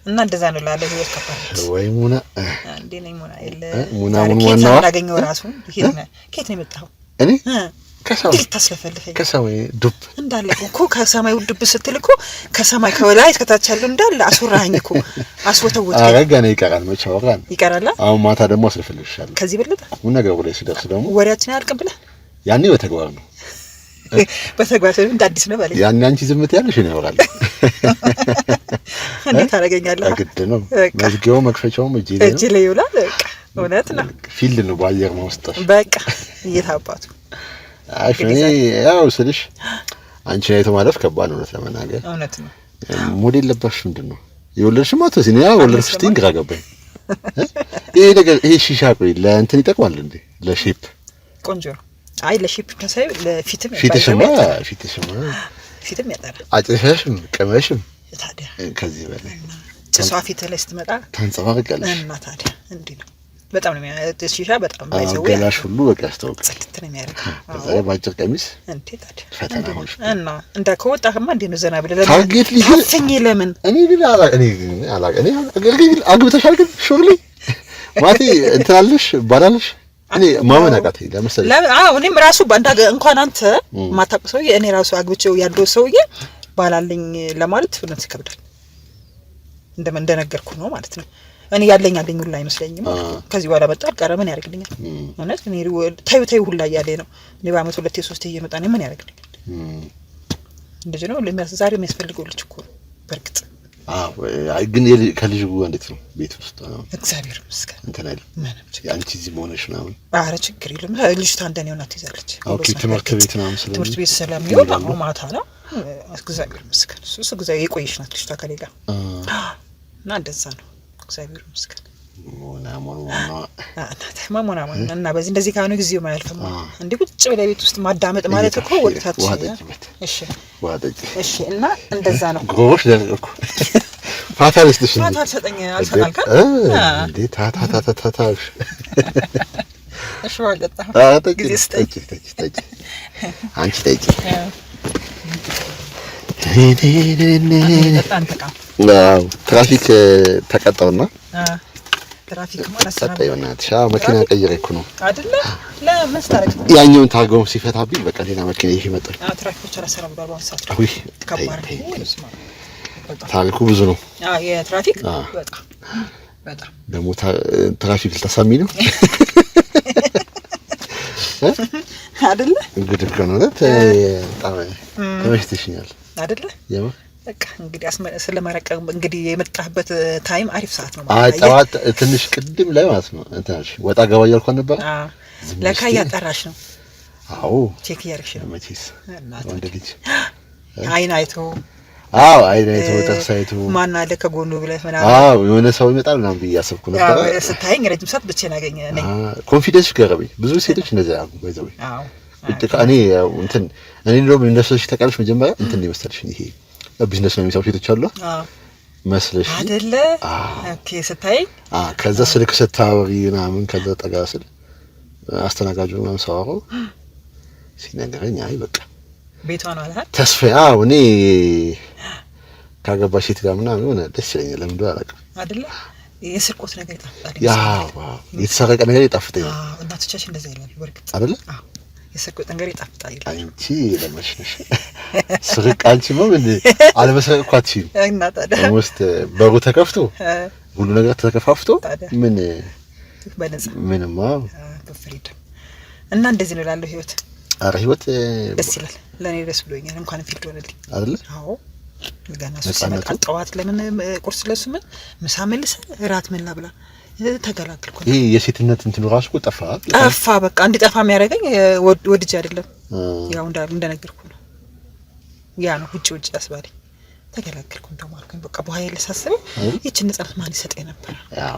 እና እንደዛ ነው ላለ ህይወት ከባድ ወይ ሙና እንዴ ነኝ ሙና የለ ሙና ዋናው አገኘው ራሱ ከየት ነው የመጣው እኔ ከሰማይ ዱብ እንዳለ እኮ ከሰማይ ዱብ ስትል እኮ ከሰማይ ከወላይ ከታች ያለው እንዳለ አስወራኝ እኮ አስወተውት አረጋነ ይቀራል መቼ አወራን ይቀራል አሁን ማታ ደግሞ አስልፈልሻለሁ ከዚህ በለጠ ምን ነገር ወደ ሲደርስ ደግሞ ወሬያችን ያልቅም ብለ ያኔ በተግባር ነው በተግባር እንደ አዲስ ነው ባለኝ ያኔ አንቺ ዝምት ያለሽ ነው ያወራል እንዴት ታረጋኛለህ አግድ ነው መዝጊያው መክፈቻው እጄ ላይ ይውላል በቃ እውነት ነው ፊልድ ነው ባየር ማውስጠር በቃ እየታባቱ አሽኔ ያው ስልሽ አንቺ አይቶ ማለፍ ከባድ ነው ለመናገር እውነት ነው ሞዴል ለባሽ ምንድነው የወለድሽማ ተሲኒ ወለድሽ ቲንግ ጋገባኝ ይሄ ነገር ይሄ ሺሻ ቆይ ለእንትን ይጠቅማል እንዴ ለሼፕ ቆንጆ ነው አይ ለሼፕ ከሳይ ለፊትም ፊትም ያጣራ አጭሸሽም ቀመሽም ታዲያ ከዚህ በላይ ጭሷ ፊት ላይ ስትመጣ ታንጸባርቃለሽ እና ታዲያ እንዴ ነው በጣም ነው ሺሻ በጣም ባይዘው ገላሽ ሁሉ በቃ ያስታውቃል ጽድት ነው የሚያደርገው ከዛ ባጭር ቀሚስ እንዴ ታዲያ ፈተና ሆነ እና እንደ ከወጣህማ እንዴ ነው ዘና ብለህ ታርጌት ልጅ አፍኝ ለምን እኔ አግብተሻል ግን ሹርሊ ማቲ እንትናለሽ ባላልሽ እኔ ማመን አቃተኝ ለምሳሌ እኔም ራሱ እንኳን አንተ ማታውቁ ሰውዬ እኔ ራሱ አግብቼው ያለው ሰውዬ ባላለኝ ለማለት እውነት ይከብዳል እንደነገርኩ ነው ማለት ነው እኔ ያለኝ ሁላ አይመስለኝም ከዚህ በኋላ መጣ አቀረ ምን ያደርግልኛል ማለት እኔ ታዩ ሁላ ያለኝ ነው እኔ በአመት 2-3 እየመጣ ነው ምን ያደርግልኛል እንደዚህ ነው ዛሬ የሚያስፈልገው ልጅ እኮ በርግጥ አይ ግን ከልጅ እንዴት ነው ቤት ውስጥ እግዚአብሔር ይመስገን እንትን አይደል ያንቺ እዚህ መሆንሽ ነው አረ ችግር የለም ልጅቷ እንደኔው ናት ይዛለች ኦኬ ትምህርት ቤት ነው ስለዚህ ትምህርት ቤት ሰላም ይወጣ ማታ ነው እግዚአብሔር ይመስገን እሱ እግዚአብሔር የቆየሽ ናት ልጅቷ ከሌላ እና እንደዛ ነው እግዚአብሔር ይመስገን ሞና እና በዚህ እንደዚህ ካኑ ጊዜው ማያልፈም እንዴ ቁጭ ብለ ቤት ውስጥ ማዳመጥ ማለት እኮ ወጣታችን እሺ እና እንደዛ ነው ጎሽ ደረኩ ፋታልስ ፋታል ሰጠኝ አልሰጣልካ እንዴ ታታ እሺ ወጣታ ጊዜ ስጠኝ አንቺ ጠጪ ትራፊክ ተቀጣውና ትራፊክ ማለት ሰጠውና ተሻው መኪና ቀይሬኩ ነው አይደለ ለመስታረቅ ያኛውን ታርገው ሲፈታብኝ በቃ ሌላ መኪና ይሄ መጣ ትራፊኮች አሰራሩ ባባው ሰዓት አይ ታሪኩ ብዙ ነው የትራፊክ በጣም ደግሞ ትራፊክ ልታሳሚ ነው አይደለ እንግዲህ ከሆነለት በጣም ተመችቶኛል አይደለ ያው በቃ እንግዲህ ስለማረቀ እንግዲህ የመጣህበት ታይም አሪፍ ሰዓት ነው ማለት ነው ጠዋት ትንሽ ቅድም ላይ ማለት ነው እንታሽ ወጣ ገባ ያልኳን ነበር ለካ ያጠራሽ ነው አዎ ቼክ ያርክሽ ነው መቼስ ወንድ ልጅ አይናይቶ አይናይቶ ተሳይቶ ማን አለ ከጎኑ ብለህ ምናምን የሆነ ሰው ይመጣል ምናምን ብያሰብኩ ነበር ስታይኝ ረጅም ሰዓት ብቻዬን አገኘ ነኝ ኮንፊደንስ ገረበኝ ብዙ ሴቶች እንደዛ ያሉ ባይዘው እኔ እንትን እኔ እንደውም እንደሰሽ ተቀልሽ መጀመሪያ እንትን ይመስልሽ ይሄ ቢዝነስ ነው የሚሰሩ ሴቶች አሉ መስለሽ አይደለ ኦኬ ስታይ ከዛ ስልክ ስታወሪ ምናምን ከዛ ጠጋ ስል አስተናጋጁ ምናምን ሰዋው ሲነገረኝ አይ በቃ ቤቷ ነው አለ ተስፋ እኔ ካገባሽ ሴት ጋር ምናምን ሆነ ደስ ይለኛል ለምን እንደው አላውቅም አይደለ የስርቆት ነገር ይጣፍጣል የተሰረቀ ነገር ይጣፍጣል እናቶቻችን እንደዛ ይላሉ በርግጥ አይደለ የስርቆት ነገር ይጣፍጣል ይላሉ አንቺ ለማሽነሽ ስርቅ አንቺ ምን አልበሰቅኳት ሲል እና ታዲያ ውስጥ በሩ ተከፍቶ ሁሉ ነገር ተከፋፍቶ ምን በነፃ ምንማ በፍሪደም እና እንደዚህ ነው ያለው ህይወት አረ ህይወት ደስ ይላል ለኔ ደስ ብሎኛል እንኳን ፊልድ ሆነልኝ አይደል አዎ ገና ሲመጣ ጠዋት ለምን ቁርስ ለስም ምሳ መልስ ራት ምን ላብላ ተገላግልኩ ይሄ የሴትነት እንትን ራሱ ጠፋ በቃ እንዲጠፋ የሚያደርገኝ ወድጄ አይደለም ያው እንደነገርኩ ነው ያ ነው ውጭ ያስባለኝ ተገላግልኩ እንደማልኩኝ በቃ በኋላ ለሳስበው ይችን ነጻነት ማን ይሰጠኝ ነበር ያው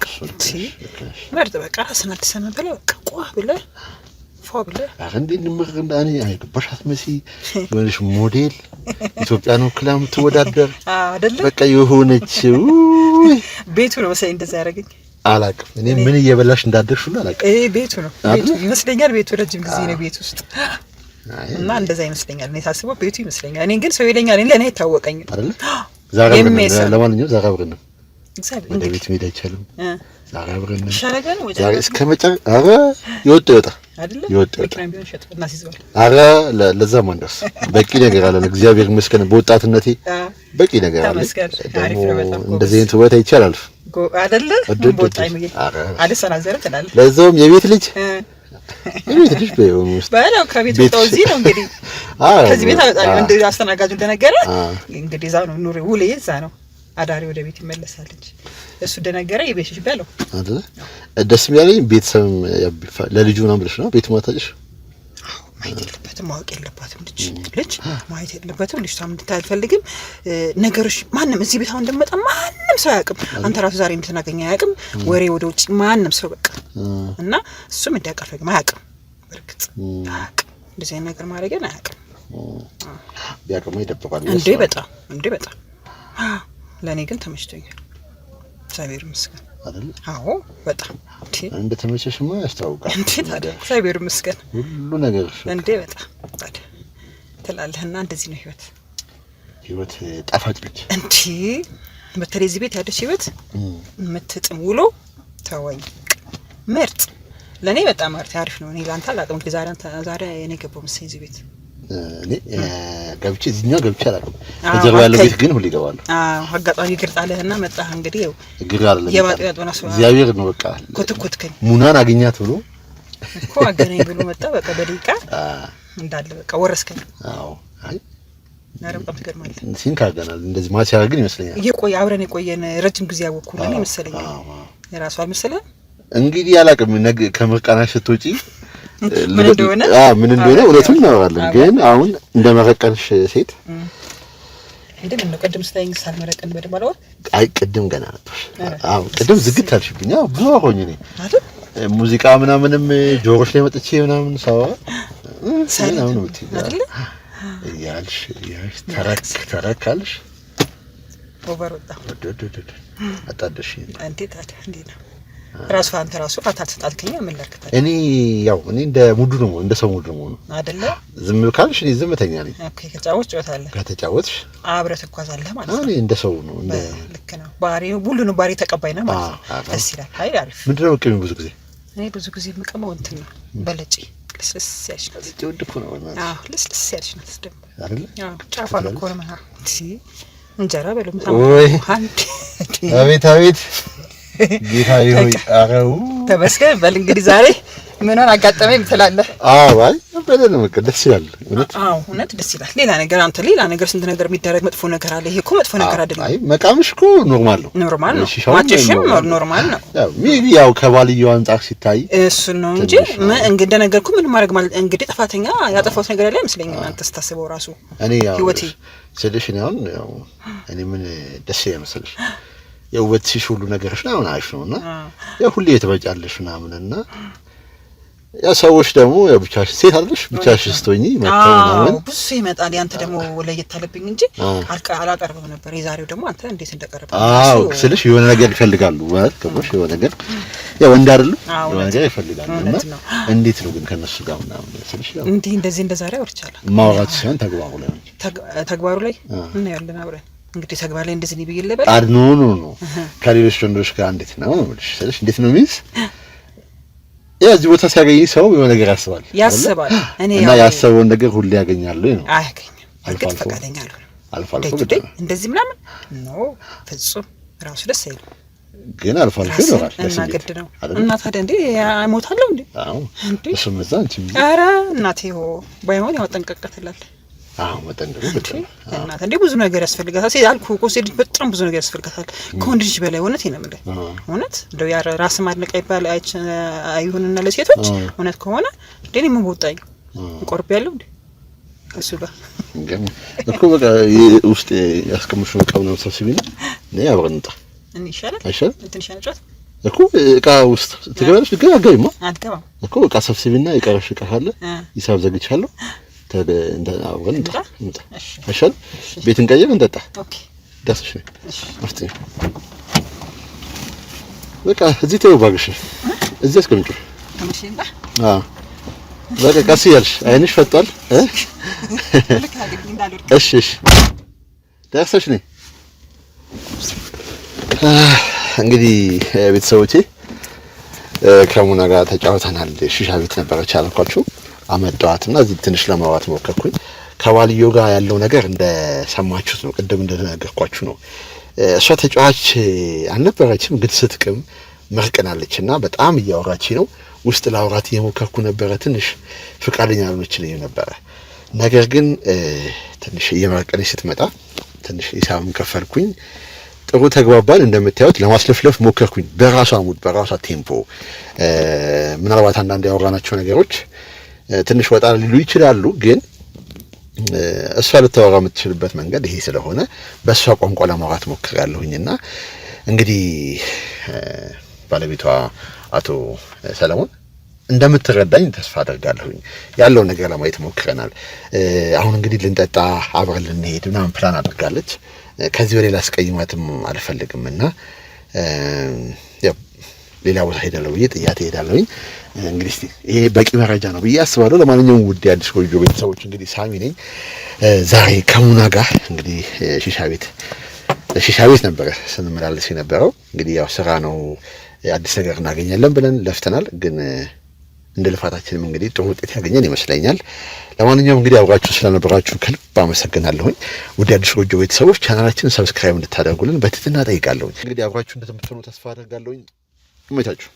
ምርጥ በቃ ራስን አትሰማ ብለ በቃ ቋ ብለ ፎብለ አንዴ እንደምርንዳኔ አይገባሻት መሲ ወንሽ ሞዴል ኢትዮጵያ ነው ክላም ተወዳደር አይደለ በቃ የሆነች ቤቱ ነው መሰለኝ እንደዛ ያደረገኝ አላውቅም እኔ ምን እየበላሽ እንዳደርሽ ሁሉ አላውቅም ቤቱ ነው ቤቱ ይመስለኛል ቤቱ ረጅም ጊዜ ነው ቤት ውስጥ እና እንደዛ ይመስለኛል እኔ ታስበው ቤቱ ይመስለኛል እኔ ግን ሰው ይለኛል እኔ ለኔ ታወቀኝ አይደል ዛሬ ለማንኛውም ዛሬ አብረን ነው ወደ ቤት ሜዳ ይቻላል ዛሬ አብረን ነው ሻለገን ወይ ዛሬ እስከመጨረ አረ ይወጣ አይደል ይወጣ ምክንያቱም ቢሆን ሸጥ እና ሲዘዋል አረ ለዛ ማንደርስ በቂ ነገር አለ እግዚአብሔር ይመስገን በወጣትነቴ በቂ ነገር አለ እንደዚህ አይነት ወጣ ይቻላል አይደለ ቦጣይ ነው አለሰናዘረ ተላለ ለዛውም የቤት ልጅ በውስጥ ባለው ከቤት ወጣው እዚህ ነው እንግዲህ ከዚህ ቤት አወጣለሁ እንደ አስተናጋጁ እንደነገረ እንግዲህ ዛው ነው ኑሮ ውሌ እዛ ነው አዳሪ ወደ ቤት ይመለሳል እንጂ እሱ እንደነገረ የቤትሽ በለው አይደል ደስ የሚያለኝ ቤተሰብ ለልጁ ነው ብለሽ ነው ቤት ማታጭሽ ማየት የለበትም ማወቅ የለባትም ልጅ ማየት የለበትም ልጅ ታም እንድታልፈልግም ነገሮች ማንንም እዚህ ቤት አሁን እንደመጣ ማንንም ማንም ሰው አያውቅም። አንተ ራስህ ዛሬ እንድትናገኝ አያውቅም። ወሬ ወደ ውጭ ማንም ሰው በቃ እና እሱም እንዲያቀርፈኝ አያውቅም። በርግጥ አያውቅም። እንደዚህ አይነት ነገር ማድረግ ግን አያውቅም። ቢያውቅም ይደብቃል እንዴ በጣም ለኔ ግን ተመችቶኛል። እግዚአብሔር ይመስገን አይደል? አዎ በጣም እንደ ተመቸሽማ ያስታውቃል። እንዴ ታዲያ እግዚአብሔር ይመስገን ሁሉ ነገር እንዴ በጣም ታዲያ ትላለህና እንደዚህ ነው ህይወት ጣፋጭ ነች እንዴ። በተለይ እዚህ ቤት ያለች ህይወት የምትጥም ውሎ ተወኝ ምርጥ ለኔ በጣም አሪፍ ነው። እኔ ላንተ አላውቅም እንግዲህ ዛሬ እኔ ገባሁ መሰለኝ እዚህ ቤት እኔ እዚህኛው ገብቼ አላውቅም። ከጀርባ ያለው ቤት ግን ሁሉ ይገባሉ። አጋጣሚ ግርጣለህና መጣህ እንግዲህ ያው ግር አይደለም የባጥያጦና ሰው እግዚአብሔር ነው በቃ ኮትኮትከኝ ሙናን አገኛት ብሎ እኮ አገናኝ ብሎ መጣ። በቃ በደቂቃ እንዳለ በቃ ወረስከኝ። አዎ አይ ናረም ትገርማለህ። ሲንካገናል እንደዚህ ማች ያደርግን ይመስለኛል። አብረን የቆየን ረጅም ጊዜ ያወኩልኝ ይመስለኛል። የራሱ አልመሰለህ እንግዲህ አላውቅም። ነገ ከምርቃናሽ ስትወጪ ምን እንደሆነ እውነቱን እናወራለን። ግን አሁን እንደመረቀንሽ ሴት እንደምን ነው ቀደም ስታይኝ ሳልመረቀን በደማለው አይ ቅድም ገና ነበር። አዎ ቅድም ዝግት አልሽብኝ። አዎ ብዙ አሆኝ ነኝ አይደል? ሙዚቃ ምናምንም ጆሮሽ ላይ መጥቼ ምናምን ሳወራ ሰላም ነው አይደል? ያልሽ ተረካልሽ ኦቨር ወጣ አጣደሽ እንዴት ነው አንተ ራሱ አታልተጣልከኝ ምን ለከታል። እኔ እንደ ሙዱ ነው እንደ ሰው ሙዱ ነው አይደለ? ዝም ካልሽ እኔ ዝምተኛ ነኝ። ኦኬ ከተጫወትሽ አብረህ ትጓዛለህ ማለት ነው። እኔ እንደ ሰው ነው ልክ ነው። ሁሉንም ባሪ ተቀባይ ነህ ማለት ነው። ደስ ይላል። አይ አሪፍ። ምንድነው የምትቀሚው? ብዙ ጊዜ የምቀመው እንትን ነው በለጪ ልስልስ ያልሽ ነው። ትወድኩ ነው ማለት አዎ ልስልስ ያልሽ ነው ደግሞ አይደለ? አዎ ጫፋ ነው እኮ ነው ማለት እንጀራ በሉም አቤት ጌታዬ ሆይ አረው ተመስገን በል። እንግዲህ ዛሬ ምንን አጋጠመኝ ትላለህ? አዎ አይ በደንብ በቃ ደስ ይላል። እውነት ደስ ይላል። ሌላ ነገር ስንት ነገር የሚደረግ መጥፎ ነገር አለ። ይሄ እኮ መጥፎ ነገር አይደለም። አይ መቃምሽ እኮ ኖርማል ነው። ማጨሽም ኖርማል ነው። ሜቢ ከባልየው አንጻር ሲታይ እሱ ነው እንጂ እንግዲህ ነገርኩ ምን ማድረግ ማለት እንግዲህ ጥፋተኛ ያጠፋሁት ነገር ያለ አይመስለኝም። አንተ ስታስበው ራሱ እኔ ህይወቴ ስልሽ ነው እኔ ምን ደስ ይመስልሽ የውበትሽ ሁሉ ነገርሽ ነው አሪፍ ነውና ሁሌ የተበጫለሽ ምናምንና ሰዎች ደግሞ ብቻሽ ሴት አይደለሽ ብቻሽ ስትሆኚ መጣው ምናምን ብዙ ይመጣል። ያንተ ደግሞ ለየት አለብኝ እንጂ አላቀርበው ነበር። የዛሬው ደግሞ አንተ እንዴት እንደቀረበ ስልሽ የሆነ ነገር ይፈልጋሉ ማለት ከቦሽ የሆነ ነገር ወንድ አይደሉ የሆነ ነገር ይፈልጋሉና እንዴት ነው ግን ከነሱ ጋር ምናምን ስልሽ እንደዚህ እንደዛሬ አውርቻለሁ። ማውራት ሲሆን ተግባሩ ላይ ምን ያለን አብረን እንግዲህ ተግባር ላይ እንደዚህ ነው ብዬ ለበል ኖ ከሌሎች ወንዶች ጋር እንዴት ነው ስልሽ እንዴት ነው ሚስ እዚህ ቦታ ሲያገኝ ሰው የሆነ ነገር ያስባል። እኔ እና ያሰበውን ነገር ሁሉ ያገኛል ነው አያገኝም። እርግጥ ፈቃደኛ አልሆነም። አልፎ እንደዚህ ምናምን ፍጹም ራሱ ደስ አይልም። ግን አልፎ ይኖራል እና ግድ ነው እና ታዲያ እንዴ እሞታለሁ እንዴ? አዎ እሱ መዛ እንጂ ኧረ እናቴ ባይሆን ጠንቀቀትላል። መጠንቀቁ እናት እንዴ ብዙ ነገር ያስፈልጋታል። አልኩህ እኮ ሴት በጣም ብዙ ነገር ያስፈልጋታል ከወንድ ልጅ በላይ። እውነት ነው የምልህ እውነት እንደው ራስ ማድነቅ ይባል አይሁንና ለሴቶች እውነት ከሆነ እንደኔ ምን ወጣኝ ቆርብ ያለው እንዴ እሱ ጋር እኮ በቃ ውስጥ ያስቀምሽው ዕቃው ነው ሰብስቢና ነይ አብረን እንጣ ይሻላል ትንሽ አንጫት እኮ ዕቃ ውስጥ ትገባለሽ። ግን አትገቢማ አትገባም እኮ ዕቃ ሰብስቢና ይቀርሽ ዕቃ ካለ ሂሳብ ዘግቻለሁ እንደ አብረን እንጣ አይሻል? ቤት እንቀይር እንጠጣ። ኦኬ ደስሽ ነው አፍጥ በቃ እዚህ ተይው ባግሽ እዚህ አስቀምጪ። ተመሽንባ በቃ ቀስ እያልሽ አይንሽ ፈጧል። እሺ ደስሽ ነው እንግዲህ ቤተሰቦቼ ከሙና ጋር ተጫውተናል። ሺሻ ቤት ነበረች አልኳችሁ አመጣዋትና እዚህ ትንሽ ለማዋት ሞከርኩኝ። ከባልየው ጋር ያለው ነገር እንደሰማችሁት ነው። ቅድም እንደነገርኳችሁ ነው። እሷ ተጫዋች አልነበረችም፣ ግን ስትቅም መርቀናለችና በጣም እያወራች ነው። ውስጥ ላውራት እየሞከርኩ ነበረ። ትንሽ ፍቃደኛ አልሆነችልኝ ነበረ። ነገር ግን ትንሽ እየመረቀነች ስትመጣ ትንሽ ሂሳብም ከፈልኩኝ። ጥሩ ተግባባን። እንደምታዩት ለማስለፍለፍ ሞከርኩኝ በራሷ ሙድ በራሷ ቴምፖ። ምናልባት አንዳንድ ያወራናቸው ነገሮች ትንሽ ወጣ ሊሉ ይችላሉ፣ ግን እሷ ልታወራ የምትችልበት መንገድ ይሄ ስለሆነ በእሷ ቋንቋ ለማውራት ሞክሬያለሁኝና እንግዲህ ባለቤቷ አቶ ሰለሞን እንደምትረዳኝ ተስፋ አደርጋለሁኝ። ያለውን ነገር ለማየት ሞክረናል። አሁን እንግዲህ ልንጠጣ አብረን ልንሄድ ምናምን ፕላን አድርጋለች። ከዚህ በሌላ አስቀይማትም አልፈልግምና ያው ሌላ ቦታ ሄዳለሁ ብዬ ጥያት ሄዳለሁኝ። እንግዲህ እስቲ ይሄ በቂ መረጃ ነው ብዬ አስባለሁ። ለማንኛውም ውድ አዲስ ጎጆ ቤተሰቦች እንግዲህ ሳሚ ነኝ። ዛሬ ከሙና ጋር እንግዲህ ሺሻ ቤት ነበረ ስንመላለስ የነበረው። እንግዲህ ያው ስራ ነው፣ አዲስ ነገር እናገኛለን ብለን ለፍተናል። ግን እንደ ልፋታችንም እንግዲህ ጥሩ ውጤት ያገኘን ይመስለኛል። ለማንኛውም እንግዲህ አብራችሁ ስለነበራችሁ ከልብ አመሰግናለሁኝ። ውድ አዲስ ጎጆ ቤተሰቦች ቻናላችንን ሰብስክራይብ እንድታደርጉልን በትህትና ጠይቃለሁኝ። እንግዲህ አብራችሁ እንደምትሆኑ ተስፋ አደርጋለሁኝ። ይመቻችሁ።